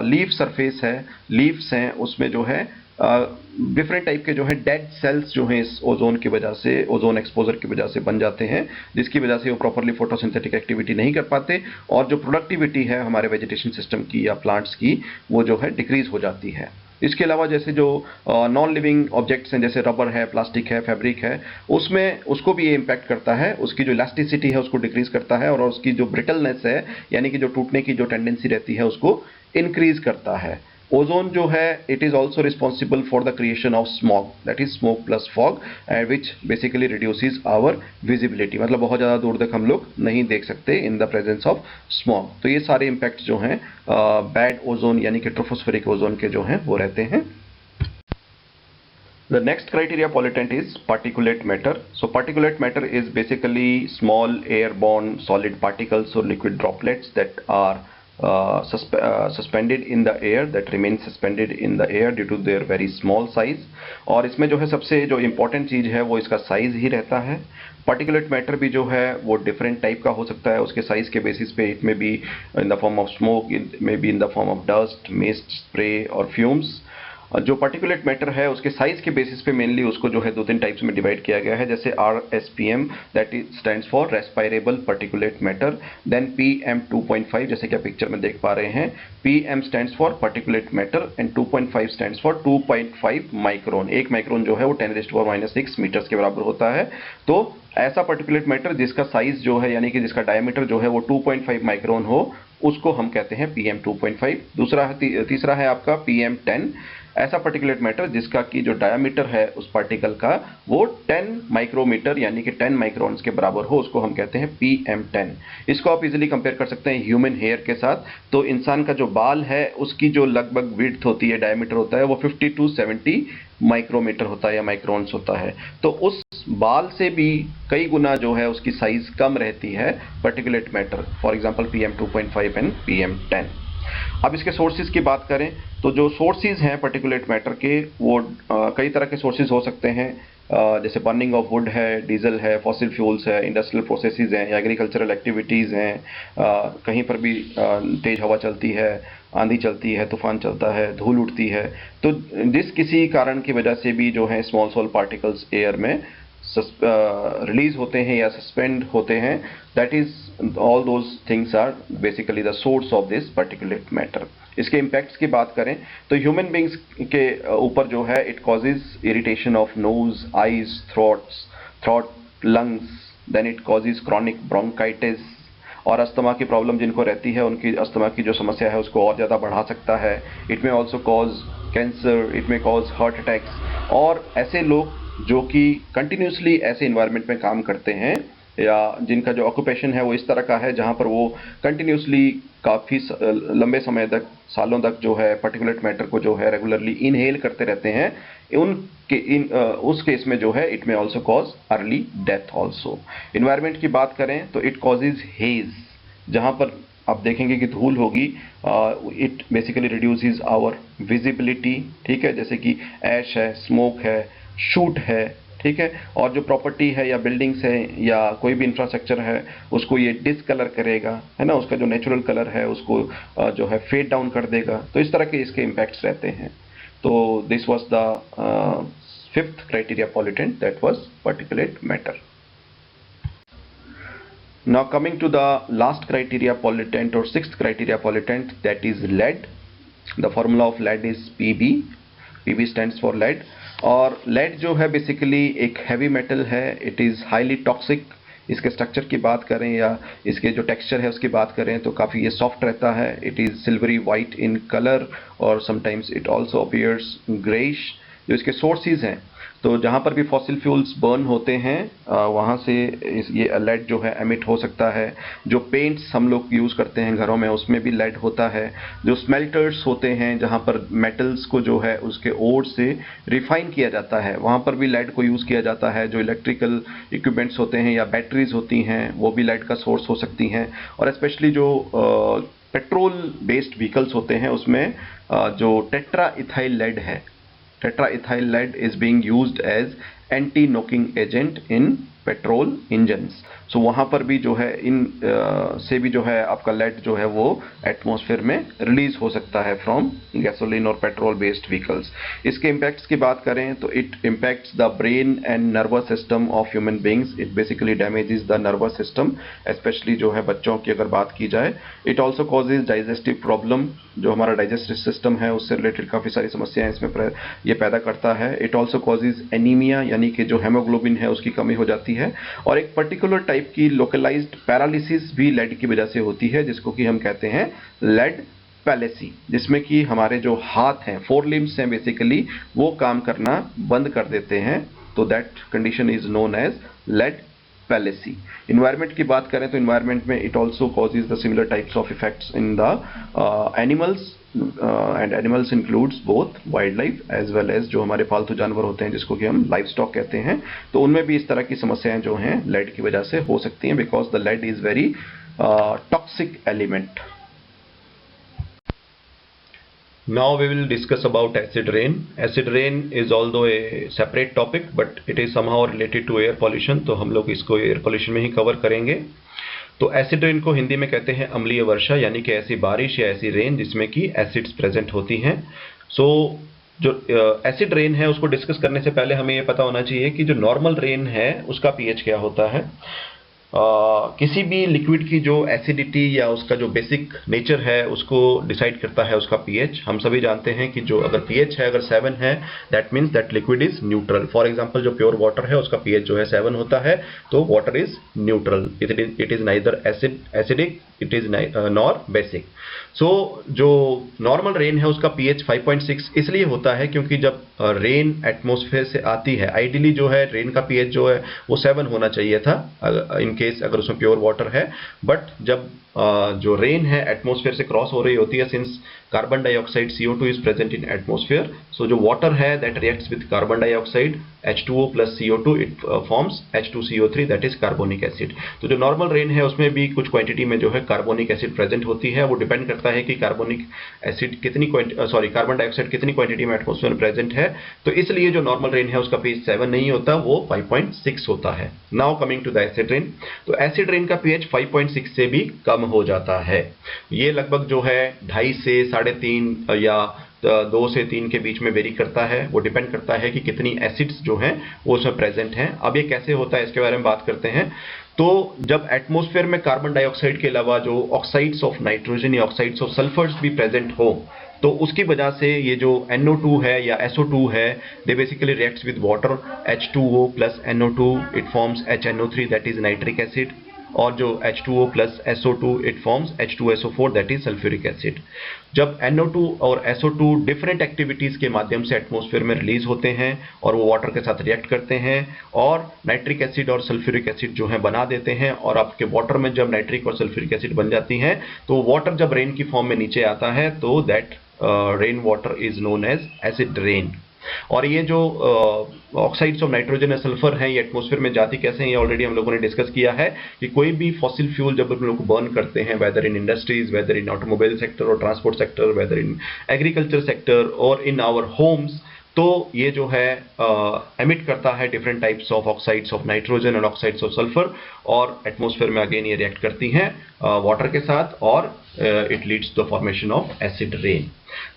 लीफ सरफेस है, लीव्स हैं, उसमें जो है डिफरेंट टाइप के जो है डेड सेल्स जो हैं इस ओजोन की वजह से, ओजोन एक्सपोजर की वजह से बन जाते हैं, जिसकी वजह से वो प्रॉपरली फोटोसिंथेटिक एक्टिविटी नहीं कर पाते और जो प्रोडक्टिविटी है हमारे वेजिटेशन सिस्टम की या प्लांट्स की वो जो है डिक्रीज हो जाती है। इसके अलावा जैसे जो नॉन लिविंग ऑब्जेक्ट्स हैं, जैसे रबर है, प्लास्टिक है, फैब्रिक है, उसमें उसको भी ये इम्पैक्ट करता है। उसकी जो इलास्टिसिटी है उसको डिक्रीज करता है और उसकी जो ब्रिटलनेस है यानी कि जो टूटने की जो टेंडेंसी रहती है उसको इंक्रीज करता है। ओजोन जो है it is also responsible for the creation of smog, that is smoke plus fog, which basically reduces our visibility, मतलब बहुत ज़्यादा दूर तक हम लोग नहीं देख सकते इन द प्रेजेंस ऑफ स्मॉग। तो ये सारे इम्पैक्ट जो हैं बैड ओजोन यानी कि ट्रोपोस्फेरिक ओजोन के जो हैं वो रहते हैं। The next criteria pollutant is particulate matter. So particulate matter is basically small airborne solid particles or liquid droplets that are suspended in the air, that remain suspended in the air due to their very small size. और इसमें जो है सबसे जो important चीज़ है वो इसका size ही रहता है। पार्टिकुलेट मैटर भी जो है वो डिफरेंट टाइप का हो सकता है, उसके साइज के बेसिस पे it may be in the form of smoke, it may be in the form of dust, mist, spray और फ्यूम्स। जो पार्टिकुलेट मैटर है उसके साइज के बेसिस पे मेनली उसको जो है दो तीन टाइप्स में डिवाइड किया गया है, जैसे RSPM that is stands for respirable particulate matter, then PM 2.5 जैसे कि आप पिक्चर में देख पा रहे हैं, PM stands for particulate matter and 2.5 stands for 2.5 micron. 1 micron जो है वो 10⁻⁻⁶ मीटर्स के बराबर होता है। तो ऐसा पार्टिकुलेट मैटर जिसका साइज जो है यानी कि जिसका डायमीटर जो है वो 2.5 माइक्रोन हो उसको हम कहते हैं PM 2.5। तीसरा है आपका PM 10, ऐसा पार्टिकुलेट मैटर जिसका की जो डायमीटर है उस पार्टिकल का वो 10 माइक्रोमीटर यानी कि 10 माइक्रोन्स के बराबर हो, उसको हम कहते हैं PM 10। इसको आप इजीली कंपेयर कर सकते हैं ह्यूमन हेयर के साथ। तो इंसान का जो बाल है उसकी जो लगभग विड्थ होती है, डायमीटर होता है, वो 50 to 70 माइक्रोमीटर होता है या माइक्रोन्स होता है। तो उस बाल से भी कई गुना जो है उसकी साइज कम रहती है particulate matter, for example PM 2.5 and PM 10। अब इसके सोर्सेज की बात करें तो जो सोर्सेज हैं पार्टिकुलेट मैटर के वो कई तरह के सोर्सेज हो सकते हैं, जैसे बर्निंग ऑफ वुड है, डीजल है, फॉसिल फ्यूल्स है, इंडस्ट्रियल प्रोसेसेस हैं या एग्रीकल्चरल एक्टिविटीज़ हैं, कहीं पर भी तेज़ हवा चलती है, आंधी चलती है, तूफान चलता है, धूल उड़ती है। तो जिस किसी कारण की वजह से भी जो है स्मॉल पार्टिकल्स एयर में रिलीज होते हैं या सस्पेंड होते हैं, that is all those things are basically the source of this particulate matter. इसके इम्पैक्ट्स की बात करें तो ह्यूमन बींग्स के ऊपर जो है it causes irritation of nose, eyes, throat, lungs, then it causes chronic bronchitis और अस्थमा की प्रॉब्लम जिनको रहती है उनकी अस्थमा की जो समस्या है उसको और ज़्यादा बढ़ा सकता है। It may also cause cancer, it में कॉज हार्ट अटैक्स। और ऐसे लोग जो कि कंटिन्यूसली ऐसे इन्वायरमेंट में काम करते हैं या जिनका जो ऑक्यूपेशन है वो इस तरह का है जहां पर वो कंटिन्यूसली काफ़ी लंबे समय तक, सालों तक जो है पार्टिकुलेट मैटर को जो है रेगुलरली इनहेल करते रहते हैं, उस केस में जो है it may also cause early death also. Environment की बात करें तो इट कॉजेज हेज, जहां पर आप देखेंगे कि धूल होगी, it basically reduces our visibility, ठीक है, जैसे कि ऐश है, स्मोक है, शूट है, ठीक है, और जो प्रॉपर्टी है या बिल्डिंग्स है या कोई भी इंफ्रास्ट्रक्चर है उसको ये डिसकलर करेगा, है ना, उसका जो नेचुरल कलर है उसको जो है फेड डाउन कर देगा। तो इस तरह के इसके इम्पैक्ट्स रहते हैं। तो this was the fifth criteria pollutant, that was particulate matter. Now coming to the last criteria pollutant or sixth criteria pollutant, that is lead. The formula of lead is Pb. Pb stands for lead. और lead जो है basically एक heavy metal है. It is highly toxic. इसके structure की बात करें या इसके जो टेक्सचर है उसकी बात करें तो काफ़ी ये सॉफ्ट रहता है. It is silvery white in colour और sometimes it also appears greyish. जो इसके सोर्सेज हैं, तो जहाँ पर भी फॉसिल फ्यूल्स बर्न होते हैं वहाँ से ये लेड जो है एमिट हो सकता है. जो पेंट्स हम लोग यूज़ करते हैं घरों में उसमें भी लेड होता है. जो स्मेल्टर्स होते हैं जहाँ पर मेटल्स को जो है उसके ओर से रिफाइन किया जाता है वहाँ पर भी लेड को यूज़ किया जाता है. जो इलेक्ट्रिकल इक्विपमेंट्स होते हैं या बैटरीज होती हैं वो भी लेड का सोर्स हो सकती हैं. और स्पेशली जो पेट्रोल बेस्ड व्हीकल्स होते हैं उसमें जो टेट्रा इथाइल लेड है, tetraethyl lead is being used as anti-knocking agent in petrol engines. So वहाँ पर भी जो है इन से भी जो है आपका लेड जो है वो एटमॉस्फेयर में रिलीज हो सकता है फ्रॉम गैसोलीन और पेट्रोल बेस्ड व्हीकल्स. इसके इम्पैक्ट्स की बात करें तो it impacts the brain and nervous system of human beings. It basically damages the nervous system, specially जो है बच्चों की अगर बात की जाए. It also causes digestive problem. जो हमारा डाइजेस्टिव सिस्टम है उससे रिलेटेड काफ़ी सारी समस्याएं इसमें ये पैदा करता है. इट ऑल्सो कॉजेज एनीमिया, यानी कि जो हेमोग्लोबिन है उसकी कमी हो जाती है. और एक पर्टिकुलर टाइप की लोकलाइज्ड पैरालिसिस भी लेड की वजह से होती है जिसको कि हम कहते हैं लेड पैलेसी, जिसमें कि हमारे जो हाथ हैं, फोर लिम्स हैं बेसिकली, वो काम करना बंद कर देते हैं. तो that condition is known as lead palsy. Environment की बात करें तो इन्वायरमेंट में it also causes the similar types of effects in the animals. And animals includes both wild life as well as जो हमारे पालतू जानवर होते हैं जिसको कि हम लाइफ स्टॉक कहते हैं. तो उनमें भी इस तरह की समस्याएं जो हैं लेड की वजह से हो सकती हैं, because the lead is very toxic element. Now we will discuss about acid rain. Acid rain is although a separate topic but it is somehow related to air pollution, तो हम लोग इसको एयर पोल्यूशन में ही cover करेंगे. तो acid rain को हिंदी में कहते हैं अम्लीय वर्षा, यानी कि ऐसी बारिश या ऐसी रेन जिसमें कि एसिड्स प्रेजेंट होती हैं. सो जो एसिड रेन है उसको डिस्कस करने से पहले हमें ये पता होना चाहिए कि जो नॉर्मल रेन है उसका पीएच क्या होता है. किसी भी लिक्विड की जो एसिडिटी या उसका जो बेसिक नेचर है उसको डिसाइड करता है उसका पीएच. हम सभी जानते हैं कि जो अगर पीएच है अगर 7 है that means that liquid is neutral. For example जो प्योर वाटर है उसका पीएच जो है 7 होता है तो water is neutral. It is neither acidic it is nor basic. So जो नॉर्मल रेन है उसका पीएच 5.6 इसलिए होता है क्योंकि जब रेन एटमॉस्फेयर से आती है आइडियली जो है रेन का पीएच जो है वो 7 होना चाहिए था इन केस अगर उसमें प्योर वाटर है. बट जब जो रेन है एटमॉस्फेयर से क्रॉस हो रही होती है, since carbon dioxide CO2 is present in atmosphere, so जो वाटर है that reacts with carbon dioxide H2O plus CO2 it forms H2CO3 that is carbonic acid. तो जो नॉर्मल रेन है उसमें भी कुछ क्वांटिटी में जो है कार्बोनिक एसिड प्रेजेंट होती है. वो डिपेंड करता है कि कार्बोनिक एसिड कितनी कार्बन डाइऑक्साइड कितनी क्वांटिटी में एटमॉस्फेयर में प्रेजेंट है. तो इसलिए जो नॉर्मल रेन है उसका पीएच 7 नहीं होता, वो 5.6 होता है. Now coming to the acid rain. तो एसिड रेन का पीएच 5.6 से भी कम हो जाता है. ये लगभग जो है 2.5 से 3.5 या 2 से 3 के बीच में वेरी करता है. वो डिपेंड करता है कि कितनी एसिड्स जो हैं वो उसमें प्रेजेंट हैं. अब ये कैसे होता है इसके बारे में बात करते हैं. तो जब एटमॉस्फेयर में कार्बन डाइऑक्साइड के अलावा जो ऑक्साइड्स ऑफ नाइट्रोजन या ऑक्साइड्स ऑफ सल्फर्स भी प्रेजेंट हो तो उसकी वजह से ये जो NO2 है या SO2 है they basically reacts with water H2O plus NO2 it forms HNO3 that is nitric acid. और जो H2O plus SO2 it forms H2SO4 that is sulphuric acid. जब NO2 और SO2 डिफरेंट एक्टिविटीज़ के माध्यम से एटमॉस्फेयर में release होते हैं और वो वाटर के साथ रिएक्ट करते हैं और नाइट्रिक एसिड और सल्फ्यूरिक एसिड जो है बना देते हैं, और आपके वाटर में जब नाइट्रिक और सल्फ्यूरिक एसिड बन जाती हैं तो वाटर जब रेन की फॉर्म में नीचे आता है तो that rain water is known as acid rain. और ये जो ऑक्साइड्स ऑफ नाइट्रोजन या सल्फर हैं ये एटमॉस्फेयर में जाती कैसे हैं ये ऑलरेडी हम लोगों ने डिस्कस किया है कि कोई भी फॉसिल फ्यूल जब हम लोग बर्न करते हैं whether in industries, whether in automobile sector और transport sector, whether in agriculture sector और इन आवर होम्स, तो ये जो है एमिट करता है different types of oxides of nitrogen and oxides of sulphur. और एटमॉस्फेयर में अगेन ये रिएक्ट करती हैं वाटर के साथ और it leads to the formation of acid rain.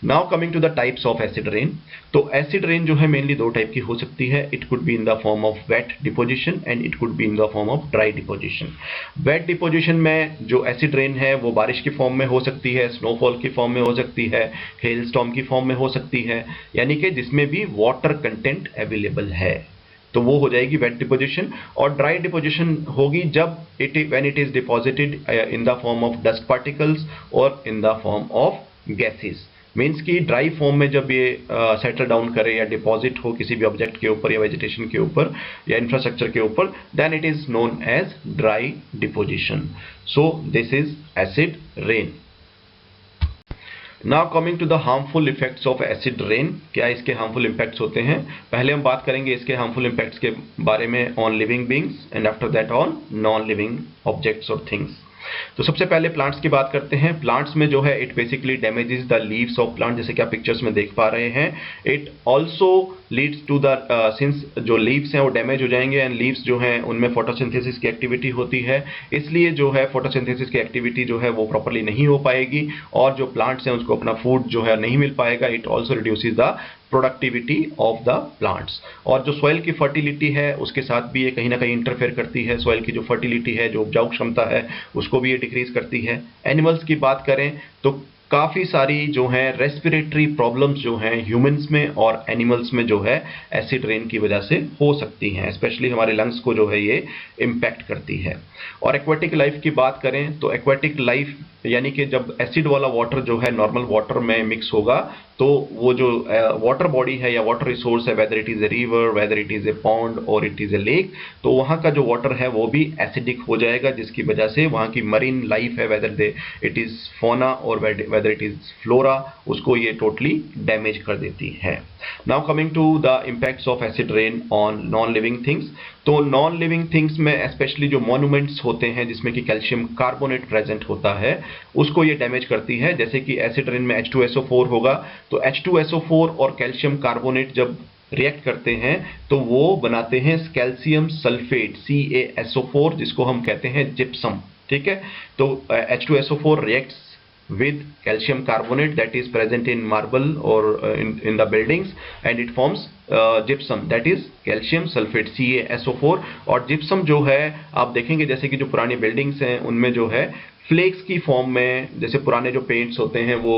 Now coming to the types of acid rain. तो acid rain जो है mainly दो टाइप की हो सकती है. It could be in the form of wet deposition and it could be in the form of dry deposition. Wet deposition में जो acid rain है वो बारिश की फॉर्म में हो सकती है, स्नोफॉल की फॉर्म में हो सकती है, हेल स्टॉर्म की फॉर्म में हो सकती है, यानी कि जिसमें भी वाटर कंटेंट अवेलेबल है, तो वो हो जाएगी वेट डिपोजिशन. और ड्राई डिपोजिशन होगी जब when it is deposited in the form of dust particles और in the form of gases. Means कि ड्राई फॉर्म में जब ये सेटल डाउन करे या डिपॉजिट हो किसी भी ऑब्जेक्ट के ऊपर या वेजिटेशन के ऊपर या इंफ्रास्ट्रक्चर के ऊपर, then it is known as dry deposition. So this is acid rain. Now coming to the harmful effects of acid rain. क्या इसके हार्मफुल इम्पैक्ट्स होते हैं? पहले हम बात करेंगे इसके हार्मफुल इम्पैक्ट्स के बारे में on living beings and after that on non living objects और थिंग्स. तो सबसे पहले प्लांट्स की बात करते हैं. प्लांट्स में जो है it basically damages the leaves of plant, जैसे कि आप पिक्चर्स में देख पा रहे हैं. It also leads to the since जो लीव्स हैं वो डैमेज हो जाएंगे एंड लीव्स जो हैं उनमें फोटोसिंथेसिस की एक्टिविटी होती है, इसलिए जो है फोटोसिंथेसिस की एक्टिविटी जो है वो प्रॉपर्ली नहीं हो पाएगी और जो प्लांट्स हैं उसको अपना फूड जो है नहीं मिल पाएगा. It also reduces the productivity of the plants. और जो सॉइल की फर्टिलिटी है उसके साथ भी ये कहीं ना कहीं इंटरफेयर करती है. सॉइल की जो फर्टिलिटी है, जो उपजाऊ क्षमता है, उसको भी ये डिक्रीज करती है. एनिमल्स की बात करें तो काफ़ी सारी जो हैं रेस्पिरेटरी प्रॉब्लम्स जो हैं ह्यूमंस में और एनिमल्स में जो है एसिड रेन की वजह से हो सकती हैं. स्पेशली हमारे लंग्स को जो है ये इम्पैक्ट करती है. और एक्वेटिक लाइफ की बात करें तो एक्वेटिक लाइफ यानी कि जब एसिड वाला वाटर जो है नॉर्मल वाटर में मिक्स होगा तो वो जो वाटर बॉडी है या वाटर रिसोर्स है, whether it is a river, whether it is a pond और इट इज़ ए लेक, तो वहाँ का जो वाटर है वो भी एसिडिक हो जाएगा, जिसकी वजह से वहाँ की मरीन लाइफ है, वेदर इट इज़ फोना और वेदर इट इज़ फ्लोरा, उसको ये टोटली डैमेज कर देती है. Now coming to the impacts of acid rain on non living things. तो नॉन लिविंग थिंग्स में स्पेशली जो मॉन्यूमेंट्स होते हैं जिसमें कि कैल्शियम कार्बोनेट प्रेजेंट होता है उसको ये डैमेज करती है. जैसे कि एसिड रेन में H2SO4 होगा, तो H2SO4 और कैल्शियम कार्बोनेट जब रिएक्ट करते हैं तो वो बनाते हैं कैल्शियम सल्फेट CaSO4, जिसको हम कहते हैं जिप्सम. ठीक है, तो H2SO4 reacts with calcium carbonate that is present in marble or in the buildings and it forms gypsum, that is calcium sulfate CaSO4. और gypsum जो है आप देखेंगे जैसे कि जो पुरानी बिल्डिंग्स हैं उनमें जो है फ्लेक्स की फॉर्म में, जैसे पुराने जो पेंट्स होते हैं वो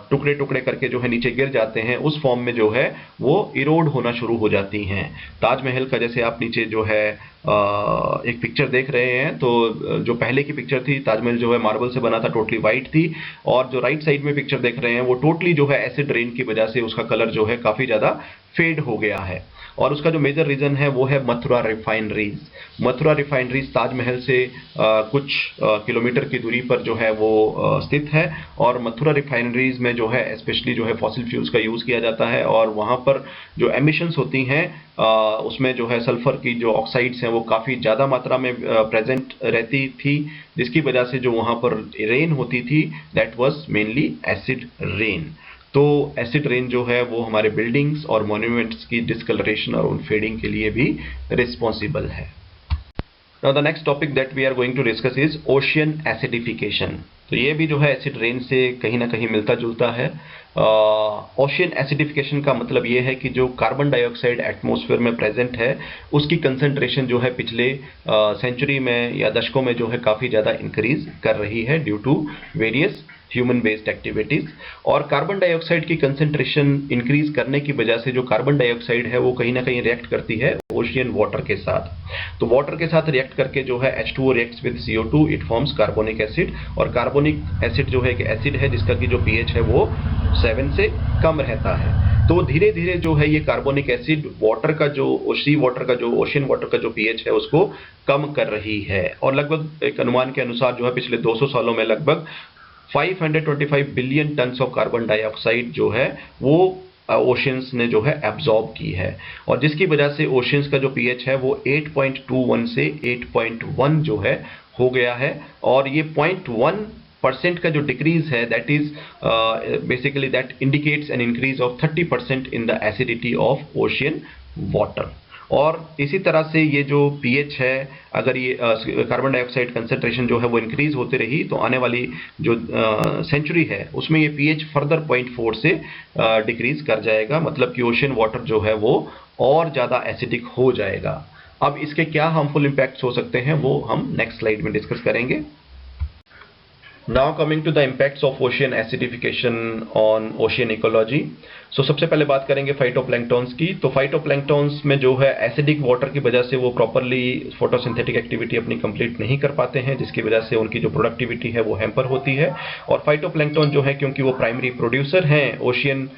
टुकड़े टुकड़े करके जो है नीचे गिर जाते हैं, उस फॉर्म में जो है वो इरोड होना शुरू हो जाती हैं. ताजमहल का जैसे आप नीचे जो है एक पिक्चर देख रहे हैं, तो जो पहले की पिक्चर थी ताजमहल जो है मार्बल से बना था, टोटली वाइट थी, और जो राइट साइड में पिक्चर देख रहे हैं वो टोटली जो है एसिड रेन की वजह से उसका कलर जो है काफ़ी ज़्यादा फेड हो गया है. और उसका जो मेजर रीज़न है वो है मथुरा रिफाइनरीज. मथुरा रिफाइनरीज ताजमहल से कुछ किलोमीटर की दूरी पर जो है वो स्थित है, और मथुरा रिफाइनरीज में जो है स्पेशली जो है फॉसिल फ्यूल्स का यूज़ किया जाता है, और वहाँ पर जो एमिशंस होती हैं उसमें जो है सल्फर की जो ऑक्साइड्स हैं वो काफ़ी ज़्यादा मात्रा में प्रेजेंट रहती थी, जिसकी वजह से जो वहाँ पर रेन होती थी that was mainly acid rain. तो एसिड रेन जो है वो हमारे बिल्डिंग्स और मॉन्यूमेंट्स की डिस्कलरेशन और उन फेडिंग के लिए भी रिस्पॉन्सिबल है. Now the next topic that we are going to discuss is ocean acidification. तो ये भी जो है एसिड रेन से कहीं ना कहीं मिलता जुलता है. ओशियन एसिडिफिकेशन का मतलब ये है कि जो कार्बन डाइऑक्साइड एटमॉस्फेयर में प्रेजेंट है उसकी कंसंट्रेशन जो है पिछले सेंचुरी में या दशकों में जो है काफ़ी ज़्यादा इंक्रीज कर रही है due to various human based activities. और कार्बन डाइऑक्साइड की कंसंट्रेशन इंक्रीज करने की वजह से जो कार्बन डाइऑक्साइड है वो कहीं ना कहीं रिएक्ट करती है ओशियन वाटर के साथ. तो वाटर के साथ रिएक्ट करके जो है H2O reacts with CO2, it forms carbonic acid. और कार्बोनिक एसिड जो है एक एसिड है जिसका कि जो pH है वो 7 से कम रहता है. तो धीरे धीरे जो है ये कार्बोनिक एसिड वाटर का जो सी वाटर का जो ओशियन वाटर का जो pH है उसको कम कर रही है. और लगभग एक अनुमान के अनुसार जो है पिछले 200 सालों में लगभग 525 billion tons of carbon dioxide जो है वो ओशियंस ने जो है एब्जॉर्ब की है, और जिसकी वजह से ओशियंस का जो pH है वो 8.21 से 8.1 जो है हो गया है. और ये 0.1% का जो डिक्रीज है that is basically that indicates an increase of 30% in the acidity of ocean water. और इसी तरह से ये जो pH है, अगर ये कार्बन डाइऑक्साइड कंसंट्रेशन जो है वो इंक्रीज होती रही तो आने वाली जो सेंचुरी है उसमें ये pH फर्दर 0.4 से डिक्रीज कर जाएगा, मतलब कि ओशन वाटर जो है वो और ज़्यादा एसिडिक हो जाएगा। अब इसके क्या हार्मफुल इम्पैक्ट्स हो सकते हैं वो हम नेक्स्ट स्लाइड में डिस्कस करेंगे। Now coming to the impacts of ocean acidification on ocean ecology. So सबसे पहले बात करेंगे फाइटोप्लैंक्टॉन्स की। तो फाइटोप्लैंक्टॉन्स में जो है एसिडिक वाटर की वजह से वो प्रॉपरली फोटोसिंथेटिक एक्टिविटी अपनी कंप्लीट नहीं कर पाते हैं, जिसकी वजह से उनकी जो प्रोडक्टिविटी है वो हैम्पर होती है। और फाइटोप्लैंक्टॉन जो है क्योंकि वो प्राइमरी प्रोड्यूसर हैं ओशियन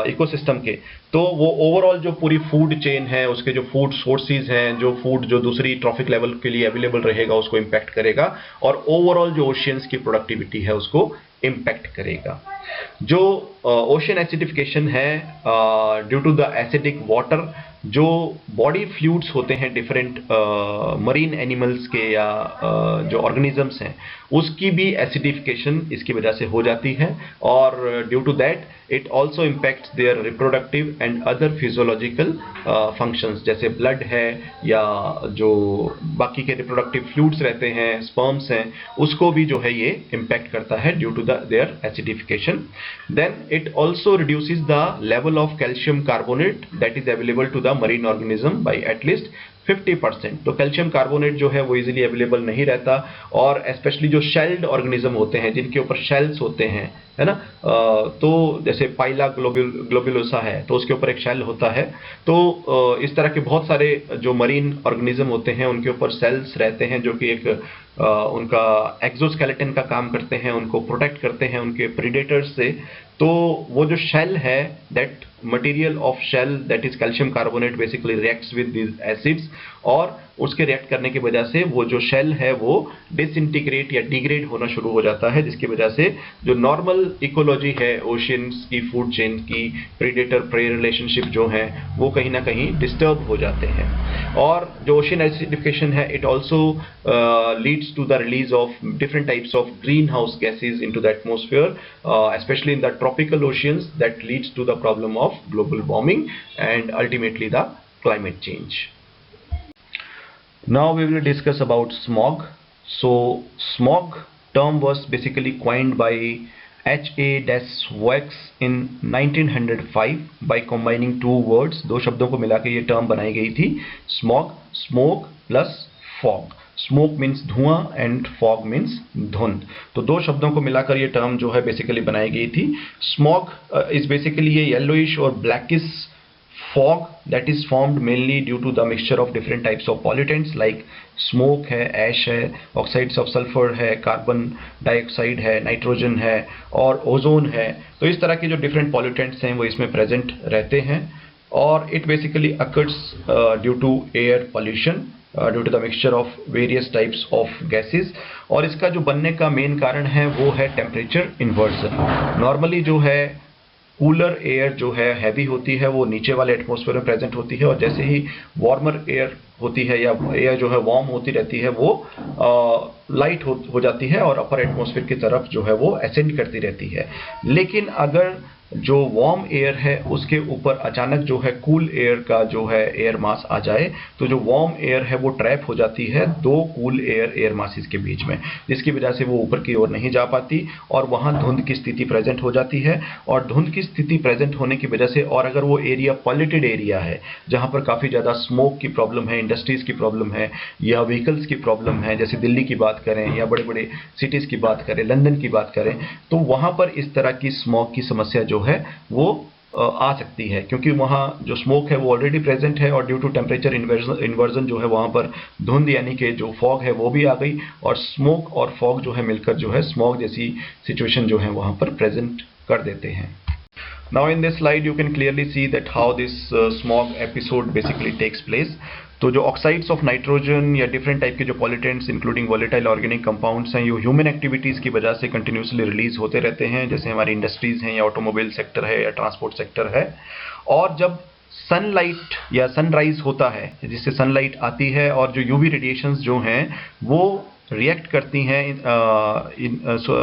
इकोसिस्टम के, तो वो ओवरऑल जो पूरी फूड चेन है, उसके जो फूड सोर्सेज हैं, जो फूड जो दूसरी ट्रॉफिक लेवल के लिए अवेलेबल रहेगा उसको इम्पैक्ट करेगा और ओवरऑल जो ओशियंस की प्रोडक्टिविटी है उसको इम्पैक्ट करेगा। जो ओशन एसिडिफिकेशन है due to the acidic water, जो बॉडी फ्लूइड्स होते हैं डिफरेंट मरीन एनिमल्स के या जो ऑर्गेनिजम्स हैं उसकी भी एसिडिफिकेशन इसकी वजह से हो जाती है। और due to that it also impacts their reproductive and other physiological functions, जैसे ब्लड है या जो बाकी के रिप्रोडक्टिव फ्लूइड्स रहते हैं, स्पर्म्स हैं, उसको भी जो है ये इम्पैक्ट करता है due to their acidification. Then it also reduces the level of calcium carbonate that is available to the marine organism by at least 50%। तो कैल्शियम कार्बोनेट जो है वो इजीली अवेलेबल नहीं रहता, और स्पेशली जो शेल्ड ऑर्गेनिज्म होते हैं जिनके ऊपर शेल्स होते हैं, है ना, तो जैसे पाइला ग्लोबुलोसा है तो उसके ऊपर एक शेल होता है। तो इस तरह के बहुत सारे जो मरीन ऑर्गेनिज्म होते हैं उनके ऊपर सेल्स रहते हैं जो कि एक उनका एक्सोस्केलेटन का काम करते हैं, उनको प्रोटेक्ट करते हैं उनके प्रीडेटर्स से। तो वो जो शेल है, that material of shell that is calcium carbonate basically reacts with these acids, और उसके रिएक्ट करने की वजह से वो जो शेल है वो डिसइंटीग्रेट या डिग्रेड होना शुरू हो जाता है, जिसकी वजह से जो नॉर्मल इकोलॉजी है ओशियंस की, फूड चेन की, प्रीडेटर प्रे रिलेशनशिप जो है वो कहीं ना कहीं डिस्टर्ब हो जाते हैं। और जो ओशियन एसिडिफिकेशन है it also leads to the release of different types of greenhouse gases into the atmosphere, especially in the tropical oceans, that leads to the problem of global warming and ultimately the climate change. Now we will discuss about smog. So smog term was basically coined by H.A. Wax in 1905 by combining two words। दो शब्दों को मिला के ये term बनाई गई थी, smog, smoke plus fog। Smoke means धुआं एंड फॉग मीन्स धुंध। तो दो शब्दों को मिलाकर ये टर्म जो है बेसिकली बनाई गई थी। स्मॉग इज बेसिकली ये येलोइश और blackish fog that is formed mainly due to the mixture of different types of pollutants like smoke है, ऐश है, ऑक्साइड्स ऑफ सल्फर है, कार्बन डाइऑक्साइड है, नाइट्रोजन है और ओजोन है। तो इस तरह के जो डिफरेंट पॉल्यूटेंट्स हैं वो इसमें प्रेजेंट रहते हैं, और it basically occurs due to air pollution due to the mixture of various types of gases. और इसका जो बनने का मेन कारण है वो है टेम्परेचर इन्वर्जन। नॉर्मली जो है कूलर एयर जो है हैवी होती है वो नीचे वाले एटमॉस्फेयर में प्रेजेंट होती है, और जैसे ही वार्मर एयर होती है या एयर जो है वार्म होती रहती है वो लाइट हो जाती है और अपर एटमॉस्फेयर की तरफ जो है वो असेंड करती रहती है। लेकिन अगर जो वार्म एयर है उसके ऊपर अचानक जो है कूल एयर का जो है एयर मास आ जाए तो जो वार्म एयर है वो ट्रैप हो जाती है दो कूल एयर मासेस के बीच में, जिसकी वजह से वो ऊपर की ओर नहीं जा पाती और वहाँ धुंध की स्थिति प्रेजेंट हो जाती है। और धुंध की स्थिति प्रेजेंट होने की वजह से, और अगर वो एरिया पॉल्यूटेड एरिया है जहाँ पर काफ़ी ज़्यादा स्मोक की प्रॉब्लम है, इंडस्ट्रीज़ की प्रॉब्लम है या व्हीकल्स की प्रॉब्लम है, जैसे दिल्ली की बात करें या बड़े बड़े सिटीज़ की बात करें, लंदन की बात करें, तो वहाँ पर इस तरह की स्मोक की समस्या जो है वो आ सकती है, क्योंकि वहाँ जो स्मोक है वो ऑलरेडी प्रेजेंट है और ड्यू टू टेम्परेचर इन्वर्जन जो है वहाँ पर धुंध यानी कि जो फॉग है वो भी आ गई, और स्मोक और फॉग जो है मिलकर जो है स्मॉग जैसी सिचुएशन जो है वहाँ पर प्रेजेंट कर देते हैं। Now in this slide you can clearly see that how this smog episode basically takes place। तो जो ऑक्साइड्स ऑफ नाइट्रोजन या डिफरेंट टाइप के जो pollutants including volatile organic compounds हैं, ये ह्यूमन एक्टिविटीज़ की वजह से कंटिन्यूसली रिलीज होते रहते हैं, जैसे हमारी इंडस्ट्रीज़ हैं या ऑटोमोबाइल सेक्टर है या ट्रांसपोर्ट सेक्टर है। और जब सनलाइट या सनराइज होता है, जिससे सनलाइट आती है और जो यूवी रेडिएशंस जो हैं वो रिएक्ट करती हैं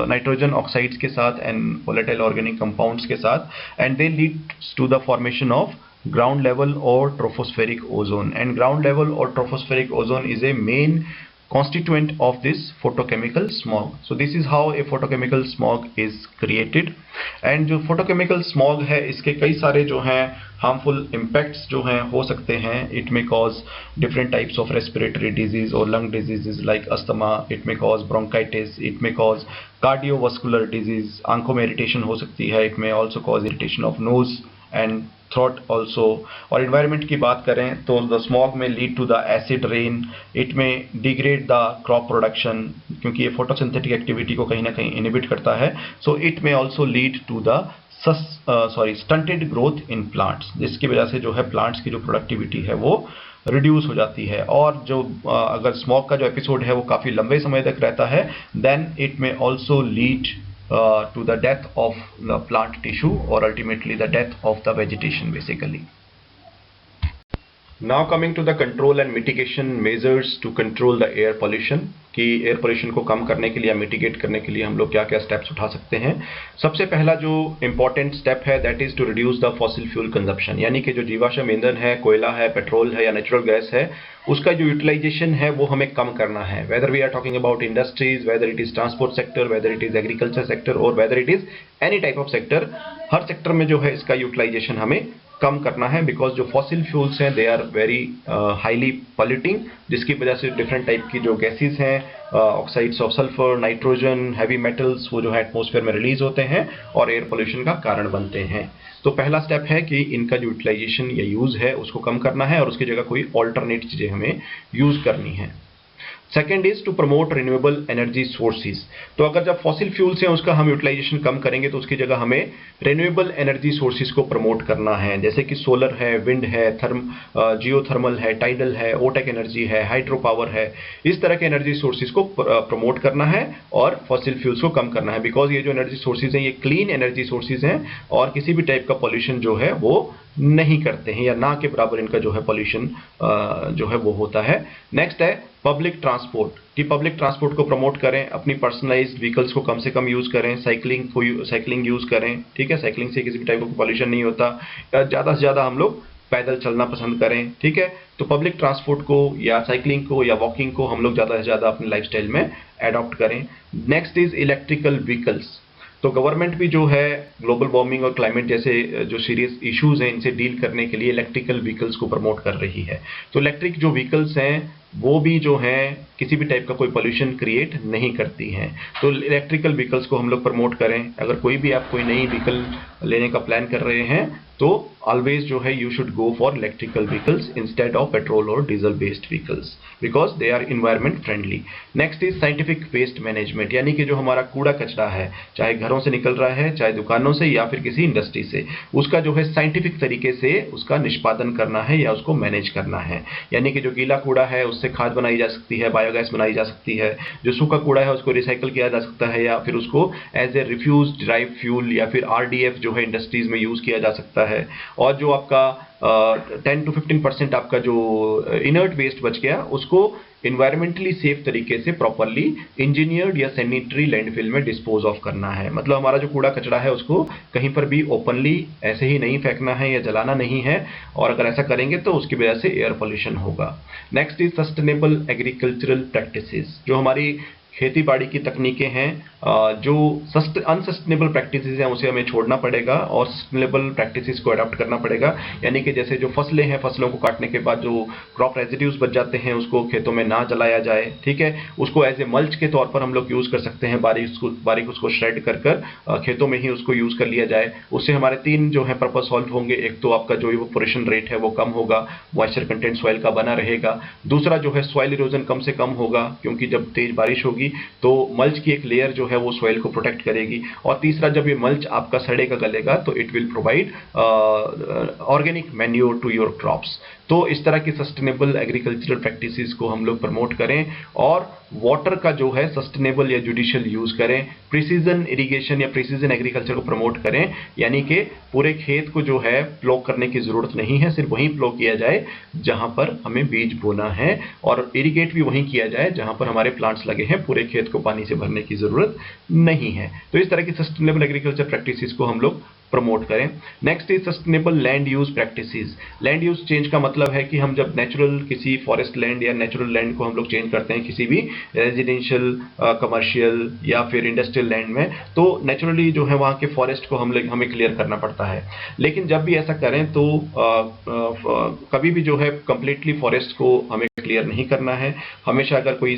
नाइट्रोजन ऑक्साइड्स के साथ एंड वोलेटाइल ऑर्गेनिक कंपाउंड्स के साथ, and they leads to the formation of ground level or tropospheric ozone. And ground level or tropospheric ozone is a main constituent of this photochemical smog. So this is how a photochemical smog is created. And जो photochemical smog है इसके कई सारे जो हैं harmful impacts जो हैं हो सकते हैं. It may cause different types of respiratory disease or lung diseases like asthma. It may cause bronchitis. It may cause cardiovascular disease. आंखों में irritation हो सकती है. It may also cause irritation of nose and throat also. और environment की बात करें तो the smog may lead to the acid rain. It may degrade the crop production क्योंकि ये photosynthetic activity को कहीं ना कहीं inhibit करता है. So it may also lead to the stunted growth in plants, जिसकी वजह से जो है plants की जो productivity है वो रिड्यूस हो जाती है. और जो अगर स्मॉग का जो एपिसोड है वो काफ़ी लंबे समय तक रहता है, then it may also lead to the death of the plant tissue or ultimately the death of the vegetation basically. Now coming to the control and mitigation measures to control the air pollution, कि air pollution को कम करने के लिए या mitigate करने के लिए हम लोग क्या क्या स्टेप्स उठा सकते हैं. सबसे पहला जो इम्पॉर्टेंट स्टेप है that is to reduce the fossil fuel consumption, यानी कि जो जीवाश्म ईंधन है, कोयला है, पेट्रोल है या नेचुरल गैस है, उसका जो यूटिलाइजेशन है वो हमें कम करना है. Whether we are talking about industries, whether it is transport sector, whether it is agriculture sector और whether it is any type of sector, हर सेक्टर में जो है इसका यूटिलाइजेशन हमें कम करना है. बिकॉज जो फॉसिल फ्यूल्स हैं they are very highly polluting, जिसकी वजह से डिफरेंट टाइप की जो गैसेस हैं, oxides of sulphur, nitrogen, heavy metals, वो जो है एटमॉस्फेयर में रिलीज होते हैं और एयर पोल्यूशन का कारण बनते हैं. तो पहला स्टेप है कि इनका जो यूटिलाइजेशन या यूज है उसको कम करना है और उसकी जगह कोई ऑल्टरनेट चीजें हमें यूज करनी है. Second is to promote renewable energy sources. तो अगर जब फॉसिल फ्यूल्स हैं उसका हम यूटिलाइजेशन कम करेंगे तो उसकी जगह हमें रिन्यूएबल एनर्जी सोर्सेज को प्रमोट करना है, जैसे कि सोलर है, विंड है, जियोथर्मल है, टाइडल है, ओटेक एनर्जी है, हाइड्रो पावर है. इस तरह के एनर्जी सोर्सेज को प्रमोट करना है और फॉसिल फ्यूल्स को कम करना है. बिकॉज ये जो एनर्जी सोर्सेज हैं ये क्लीन एनर्जी सोर्सेज हैं और किसी भी टाइप का पॉल्यूशन जो है वो नहीं करते हैं या ना के बराबर इनका जो है पॉल्यूशन जो है वो होता है. नेक्स्ट है पब्लिक ट्रांसपोर्ट, कि पब्लिक ट्रांसपोर्ट को प्रमोट करें, अपनी पर्सनलाइज्ड व्हीकल्स को कम से कम यूज करें, साइकिलिंग यूज करें. ठीक है, साइकिलिंग से किसी भी टाइप का पॉल्यूशन नहीं होता. ज़्यादा से ज़्यादा हम लोग पैदल चलना पसंद करें. ठीक है, तो पब्लिक ट्रांसपोर्ट को या साइकिलिंग को या वॉकिंग को हम लोग ज़्यादा से ज़्यादा अपनी लाइफस्टाइल में एडॉप्ट करें. Next is electrical vehicles. तो गवर्नमेंट भी जो है ग्लोबल वार्मिंग और क्लाइमेट जैसे जो सीरियस इश्यूज हैं इनसे डील करने के लिए इलेक्ट्रिकल व्हीकल्स को प्रमोट कर रही है. तो इलेक्ट्रिक जो व्हीकल्स हैं वो भी जो हैं किसी भी टाइप का कोई पोल्यूशन क्रिएट नहीं करती हैं. तो इलेक्ट्रिकल व्हीकल्स को हम लोग प्रमोट करें. अगर कोई भी आप कोई नई व्हीकल लेने का प्लान कर रहे हैं तो ऑलवेज जो है you should go for electrical vehicles instead of petrol और diesel based vehicles because they are environment friendly. Next is scientific waste management, यानी कि जो हमारा कूड़ा कचरा है चाहे घरों से निकल रहा है, चाहे दुकानों से या फिर किसी इंडस्ट्री से, उसका जो है साइंटिफिक तरीके से उसका निष्पादन करना है या उसको मैनेज करना है. यानी कि जो गीला कूड़ा है उससे खाद बनाई जा सकती है, बायोगैस बनाई जा सकती है. जो सूखा कूड़ा है उसको रिसाइकल किया जा सकता है या फिर उसको as a refuse drive fuel या फिर RDF जो है इंडस्ट्रीज में यूज किया जा सकता है. और जो आपका 10 to 15% आपका जो इनर्ट वेस्ट बच गया उसको इन्वायरमेंटली सेफ तरीके से प्रॉपरली इंजीनियर्ड या सैनिटरी लैंडफिल में डिस्पोज ऑफ करना है. मतलब हमारा जो कूड़ा कचरा है उसको कहीं पर भी ओपनली ऐसे ही नहीं फेंकना है या जलाना नहीं है, और अगर ऐसा करेंगे तो उसकी वजह से एयर पोल्यूशन होगा. Next is sustainable agricultural practices. जो हमारी खेती बाड़ी की तकनीकें हैं, जो अनसस्टेनेबल प्रैक्टिसेस हैं उसे हमें छोड़ना पड़ेगा और सस्टेनेबल प्रैक्टिसेस को अडॉप्ट करना पड़ेगा. यानी कि जैसे जो फसलें हैं, फसलों को काटने के बाद जो क्रॉप रेजिड्यूज बच जाते हैं उसको खेतों में ना जलाया जाए. ठीक है, उसको एज ए मल्च के तौर पर हम लोग यूज कर सकते हैं. बारीक उसको श्रेड कर खेतों में ही उसको यूज कर लिया जाए. उससे हमारे 3 जो है पर्पस सॉल्व होंगे. एक तो आपका जो इवोपोरेशन रेट है वो कम होगा, मॉइस्चर कंटेंट सॉइल का बना रहेगा. दूसरा जो है सॉइल इरोजन कम से कम होगा क्योंकि जब तेज बारिश होगी तो मल्च की एक लेयर जो है वो सॉइल को प्रोटेक्ट करेगी. और तीसरा, जब ये मल्च आपका सड़ेगा गलेगा तो it will provide organic manure to your crops. तो इस तरह की सस्टेनेबल एग्रीकल्चरल प्रैक्टिसेस को हम लोग प्रमोट करें और वाटर का जो है सस्टेनेबल या जुडिशियल यूज करें. प्रिसीजन इरिगेशन या प्रिसीजन एग्रीकल्चर को प्रमोट करें, यानी कि पूरे खेत को जो है प्लो करने की जरूरत नहीं है, सिर्फ वहीं प्लो किया जाए जहां पर हमें बीज बोना है और इरिगेट भी वहीं किया जाए जहां पर हमारे प्लांट्स लगे हैं. पूरे खेत को पानी से भरने की जरूरत नहीं है. तो इस तरह की सस्टेनेबल एग्रीकल्चर प्रैक्टिसेस को हम लोग प्रमोट करें। Next is sustainable land use practices. Land use change का मतलब है कि हम जब नेचुरल किसी फॉरेस्ट लैंड या नेचुरल लैंड को हम लोग चेंज करते हैं किसी भी रेजिडेंशियल, कमर्शियल या फिर इंडस्ट्रियल लैंड में, तो नेचुरली जो है वहाँ के फॉरेस्ट को हमें क्लियर करना पड़ता है। लेकिन जब भी ऐसा करें तो कभी भी जो है कंप्लीटली फॉरेस्ट को हमें क्लियर नहीं करना है। हमेशा अगर कोई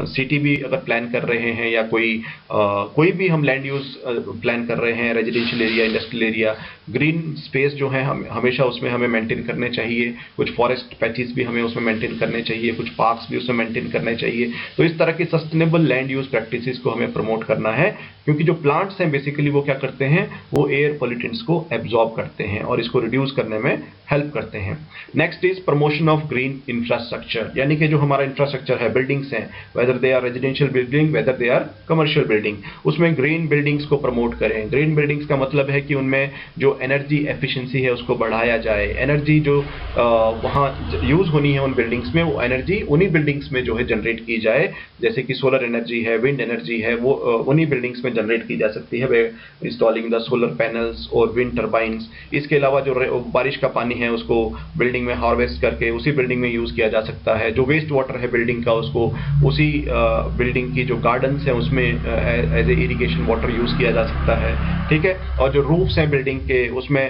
सिटी भी अगर प्लान कर रहे हैं या कोई भी हम लैंड यूज प्लान कर रहे हैं, residential area, industrial area, green space जो है हमेशा उसमें हमें मेंटेन करने चाहिए। कुछ फॉरेस्ट पैचेस भी हमें उसमें मेंटेन करने चाहिए, कुछ पार्क्स भी उसमें मेंटेन करने चाहिए। तो इस तरह की सस्टेनेबल लैंड यूज प्रैक्टिसेस को हमें प्रमोट करना है, क्योंकि जो प्लांट्स हैं बेसिकली वो क्या करते हैं, वो एयर पॉल्यूटेंट्स को एब्जॉर्ब करते हैं और इसको रिड्यूस करने में हेल्प करते हैं। Next is promotion of green infrastructure, यानी कि जो हमारा इंफ्रास्ट्रक्चर है, बिल्डिंग्स हैं, whether they are residential building, whether they are commercial building, उसमें ग्रीन बिल्डिंग्स को प्रमोट करें। ग्रीन बिल्डिंग्स का मतलब है कि उनमें जो एनर्जी एफिशिएंसी है उसको बढ़ाया जाए। एनर्जी जो वहाँ यूज होनी है उन बिल्डिंग्स में, वो एनर्जी उन्हीं बिल्डिंग्स में जो है जनरेट की जाए। जैसे कि सोलर एनर्जी है, विंड एनर्जी है, वो उन्हीं बिल्डिंग्स में जनरेट की जा सकती है इंस्टॉलिंग द सोलर पैनल्स और विंड टर्बाइंस। इसके अलावा जो बारिश का पानी है उसको बिल्डिंग में हार्वेस्ट करके उसी बिल्डिंग में यूज किया जा सकता है। जो वेस्ट वाटर है बिल्डिंग का, उसको उसी बिल्डिंग की जो गार्डन्स हैं उसमें as a irrigation water use किया जा सकता है, ठीक है। और जो रूफ्स हैं बिल्डिंग के, उसमें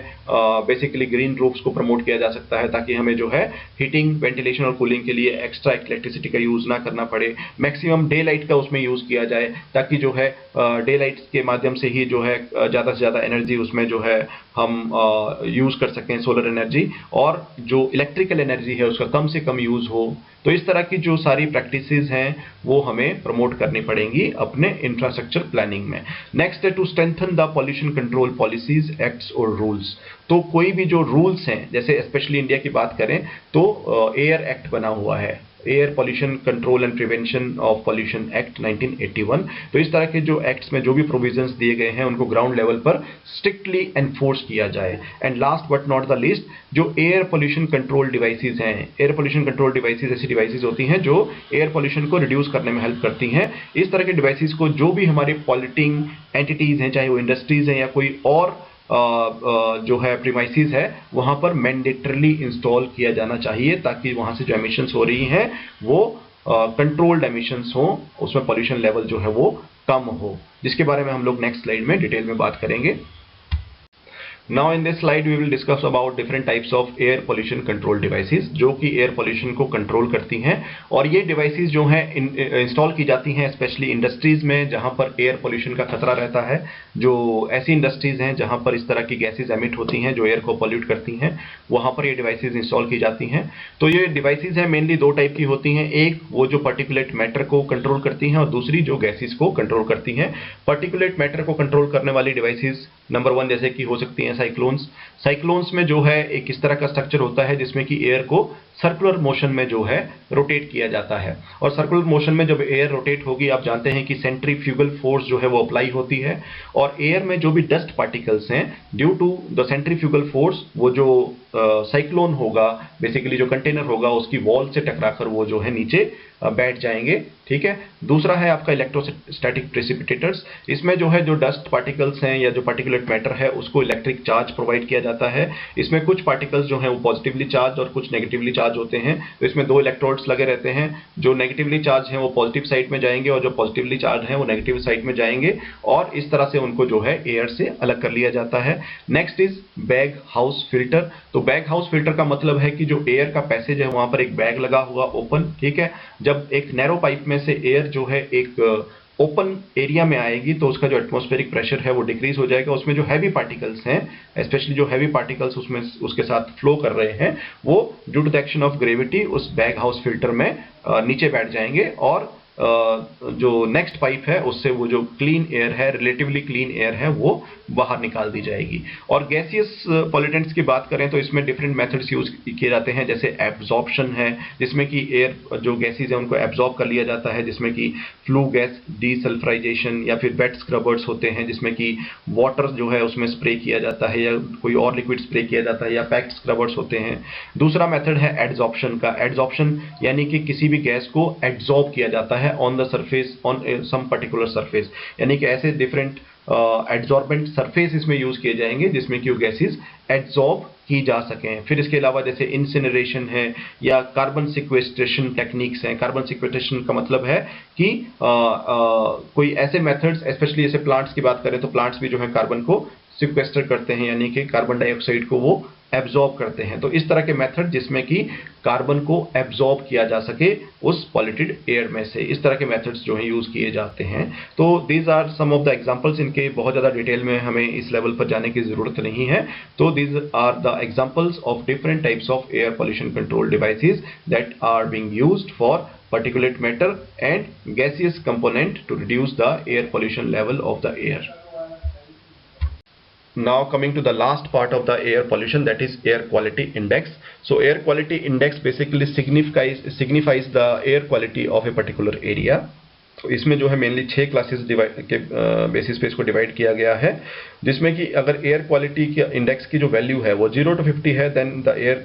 बेसिकली ग्रीन रूफ्स को प्रमोट किया जा सकता है, ताकि हमें जो है हीटिंग, वेंटिलेशन और कूलिंग के लिए एक्स्ट्रा इलेक्ट्रिसिटी का यूज ना करना पड़े। मैक्सिमम डे लाइट का उसमें यूज किया जाए, ताकि जो है डे लाइट के माध्यम से ही जो है ज़्यादा से ज़्यादा एनर्जी उसमें जो है हम यूज कर सकें, सोलर एनर्जी, और जो इलेक्ट्रिकल एनर्जी है उसका कम से कम यूज हो। तो इस तरह की जो सारी प्रैक्टिसेस हैं वो हमें प्रमोट करनी पड़ेंगी अपने इंफ्रास्ट्रक्चर प्लानिंग में। नेक्स्ट है to strengthen the pollution control policies, acts और रूल्स। तो कोई भी जो रूल्स हैं, जैसे स्पेशली इंडिया की बात करें तो एयर एक्ट बना हुआ है, air pollution control and prevention of pollution act 1981। तो इस तरह के जो एक्ट्स में जो भी प्रोविजंस दिए गए हैं उनको ग्राउंड लेवल पर स्ट्रिक्टली एनफोर्स किया जाए। And last but not the least, जो एयर पॉल्यूशन कंट्रोल डिवाइसेस हैं, एयर पॉल्यूशन कंट्रोल डिवाइसेस ऐसी डिवाइसेस होती हैं जो एयर पॉल्यूशन को रिड्यूस करने में हेल्प करती हैं। इस तरह के डिवाइसेस को जो भी हमारे पॉल्यूटिंग एंटिटीज हैं, चाहे वो इंडस्ट्रीज हैं या कोई और जो है प्रीमाइसिस है, वहां पर मैंडेटरली इंस्टॉल किया जाना चाहिए, ताकि वहां से जो एमिशंस हो रही हैं वो कंट्रोल्ड एमिशंस हो, उसमें पॉल्यूशन लेवल जो है वो कम हो, जिसके बारे में हम लोग नेक्स्ट स्लाइड में डिटेल में बात करेंगे। Now in this slide we will discuss about different types of air pollution control devices, जो कि एयर पोल्यूशन को कंट्रोल करती हैं। और ये डिवाइसेस जो हैं इंस्टॉल की जाती हैं स्पेशली इंडस्ट्रीज में, जहां पर एयर पोल्यूशन का खतरा रहता है। जो ऐसी इंडस्ट्रीज हैं जहां पर इस तरह की गैसेज एमिट होती हैं जो एयर को पॉल्यूट करती हैं, वहां पर ये डिवाइसेज इंस्टॉल की जाती हैं। तो ये डिवाइसेज हैं मेनली दो टाइप की होती हैं, एक वो जो पर्टिकुलेट मैटर को कंट्रोल करती हैं और दूसरी जो गैसेज को कंट्रोल करती हैं। पर्टिकुलेट मैटर को कंट्रोल करने वाली डिवाइसेज नंबर 1 जैसे कि हो सकती हैं साइक्लोन्स। साइक्लोन्स में जो है एक इस तरह का स्ट्रक्चर होता है जिसमें कि एयर को सर्कुलर मोशन में जो है रोटेट किया जाता है। और सर्कुलर मोशन में जब एयर रोटेट होगी, आप जानते हैं कि सेंट्रीफ्यूगल फोर्स जो है वो अप्लाई होती है, और एयर में जो भी डस्ट पार्टिकल्स हैं, due to the centrifugal force, वो जो साइक्लोन होगा, बेसिकली जो कंटेनर होगा उसकी वॉल से टकराकर वो जो है नीचे बैठ जाएंगे, ठीक है। दूसरा है आपका इलेक्ट्रोस्टैटिक प्रेसिपिटेटर्स। इसमें जो है जो डस्ट पार्टिकल्स हैं या जो पार्टिकुलेट मैटर है उसको इलेक्ट्रिक चार्ज प्रोवाइड किया जाता है। इसमें कुछ पार्टिकल्स जो हैं वो पॉजिटिवली चार्ज और कुछ नेगेटिवली चार्ज होते हैं। तो इसमें 2 इलेक्ट्रोड्स लगे रहते हैं, जो नेगेटिवली चार्ज हैं वो पॉजिटिव साइड में जाएंगे और जो पॉजिटिवली चार्ज हैं वो नेगेटिव साइड में जाएंगे, और इस तरह से उनको जो है एयर से अलग कर लिया जाता है। Next is bag house filter. तो बैग हाउस फिल्टर का मतलब है कि जो एयर का पैसेज है वहां पर एक बैग लगा हुआ ओपन, ठीक है। जब एक नैरो पाइप में से एयर जो है एक ओपन एरिया में आएगी तो उसका जो एटमॉस्फेरिक प्रेशर है वो डिक्रीज हो जाएगा। उसमें जो हैवी पार्टिकल्स हैं, स्पेशली जो हैवी पार्टिकल्स उसमें उसके साथ फ्लो कर रहे हैं, वो due to the action of gravity उस बैग हाउस फिल्टर में नीचे बैठ जाएंगे, और जो नेक्स्ट पाइप है उससे वो जो क्लीन एयर है, रिलेटिवली क्लीन एयर है, वो बाहर निकाल दी जाएगी। और गैसियस पॉल्यूटेंट्स की बात करें तो इसमें डिफरेंट मेथड्स यूज किए जाते हैं, जैसे एब्जॉर्प्शन है, जिसमें कि एयर जो गैसेज है उनको एब्जॉर्ब कर लिया जाता है, जिसमें कि फ्लू गैस डीसल्फराइजेशन, या फिर वेट स्क्रबर्स होते हैं जिसमें कि वाटर जो है उसमें स्प्रे किया जाता है या कोई और लिक्विड स्प्रे किया जाता है, या पैक्ड स्क्रबर्स होते हैं। दूसरा मेथड है एड्जॉर्प्शन का। एड्जॉर्प्शन यानी कि किसी भी गैस को एड्जॉर्ब किया जाता है, है on the surface, on some particular surface, यानी कि ऐसे डिफरेंट एड्जॉर्बेंट सरफेस इसमें यूज किए जाएंगे जिसमें कि वो गैसेस एड्जॉर्ब की जा सकें। फिर इसके अलावा जैसे इंसिनरेशन है या कार्बन सिक्वेस्ट्रेशन टेक्निक्स हैं। कार्बन सिक्वेस्ट्रेशन का मतलब है कि कोई ऐसे मेथड्स, स्पेशली जैसे प्लांट्स की बात करें तो प्लांट्स भी जो है कार्बन को सिक्वेस्टर करते हैं, यानी कि कार्बन डाइऑक्साइड को वो एब्जॉर्ब करते हैं। तो इस तरह के मेथड जिसमें कि कार्बन को एब्जॉर्ब किया जा सके उस पॉल्यूटेड एयर में से, इस तरह के मेथड्स जो हैं यूज किए जाते हैं। तो these are some of the examples, इनके बहुत ज़्यादा डिटेल में हमें इस लेवल पर जाने की ज़रूरत नहीं है। तो these are the examples of different types of air pollution control devices that are being used for particulate matter and gaseous component to reduce the air pollution level of the air. Now coming to the last part of the air pollution, that is air quality index. So air quality index basically signifies the air quality of a particular area. तो इसमें जो है mainly 6 classes के basis पे इसको divide किया गया है, जिसमें कि अगर एयर क्वालिटी के इंडेक्स की जो वैल्यू है वो 0 to 50 है, then the air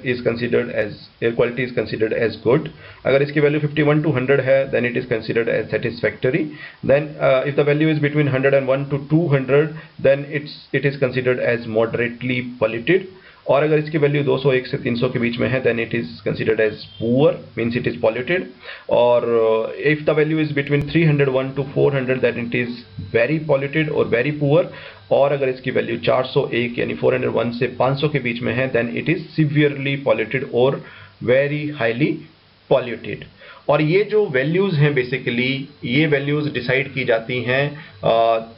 quality is considered as good. अगर इसकी वैल्यू 51 to 100 है, then it is considered as satisfactory. Then if the value is between 101 to 200, then it is considered as moderately polluted. और अगर इसकी value 201 से 300 के बीच में है, then it is considered as poor, means it is polluted. और if the value is between 301 to 400, then it is very polluted और वेरी पुअर। और अगर इसकी वैल्यू 401 यानी 401 से 500 के बीच में है, then it is severely polluted और वेरी हाईली पॉल्यूटेड। और ये जो वैल्यूज हैं बेसिकली, ये वैल्यूज डिसाइड की जाती हैं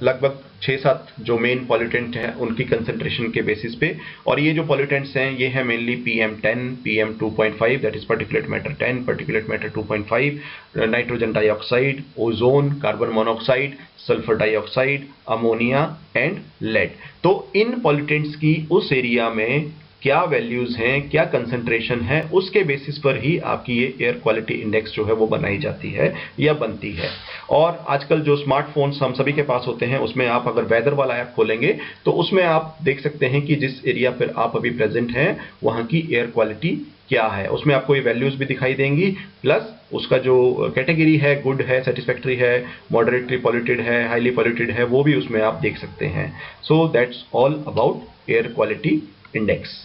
लगभग 6-7 जो मेन पॉल्यूटेंट हैं उनकी कंसंट्रेशन के बेसिस पे। और ये जो पॉल्यूटेंट्स हैं ये हैं mainly PM10, PM2.5 that is particulate matter 10, particulate matter 2.5, nitrogen dioxide, ozone, carbon monoxide, sulphur dioxide, ammonia and lead. तो इन पॉल्यूटेंट्स की उस एरिया में क्या वैल्यूज हैं, क्या कंसंट्रेशन है, उसके बेसिस पर ही आपकी ये एयर क्वालिटी इंडेक्स जो है वो बनाई जाती है या बनती है। और आजकल जो स्मार्टफोन्स हम सभी के पास होते हैं उसमें आप अगर वेदर वाला ऐप खोलेंगे तो उसमें आप देख सकते हैं कि जिस एरिया पर आप अभी प्रेजेंट हैं वहाँ की एयर क्वालिटी क्या है। उसमें आपको ये वैल्यूज भी दिखाई देंगी, प्लस उसका जो कैटेगरी है, गुड है, सेटिस्फैक्ट्री है, मॉडरेटली पॉल्यूटेड है, हाईली पॉल्यूटेड है, वो भी उसमें आप देख सकते हैं। So that's all about air quality index.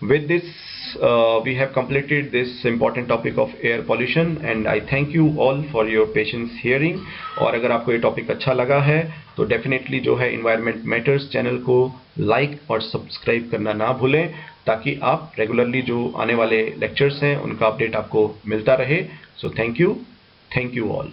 With this, we have completed this important topic of air pollution and I thank you all for your patience hearing। और अगर आपको ये टॉपिक अच्छा लगा है तो डेफिनेटली जो है Environment Matters चैनल को लाइक और सब्सक्राइब करना ना भूलें, ताकि आप रेगुलरली जो आने वाले लेक्चर्स हैं उनका अपडेट आपको मिलता रहे। So thank you all.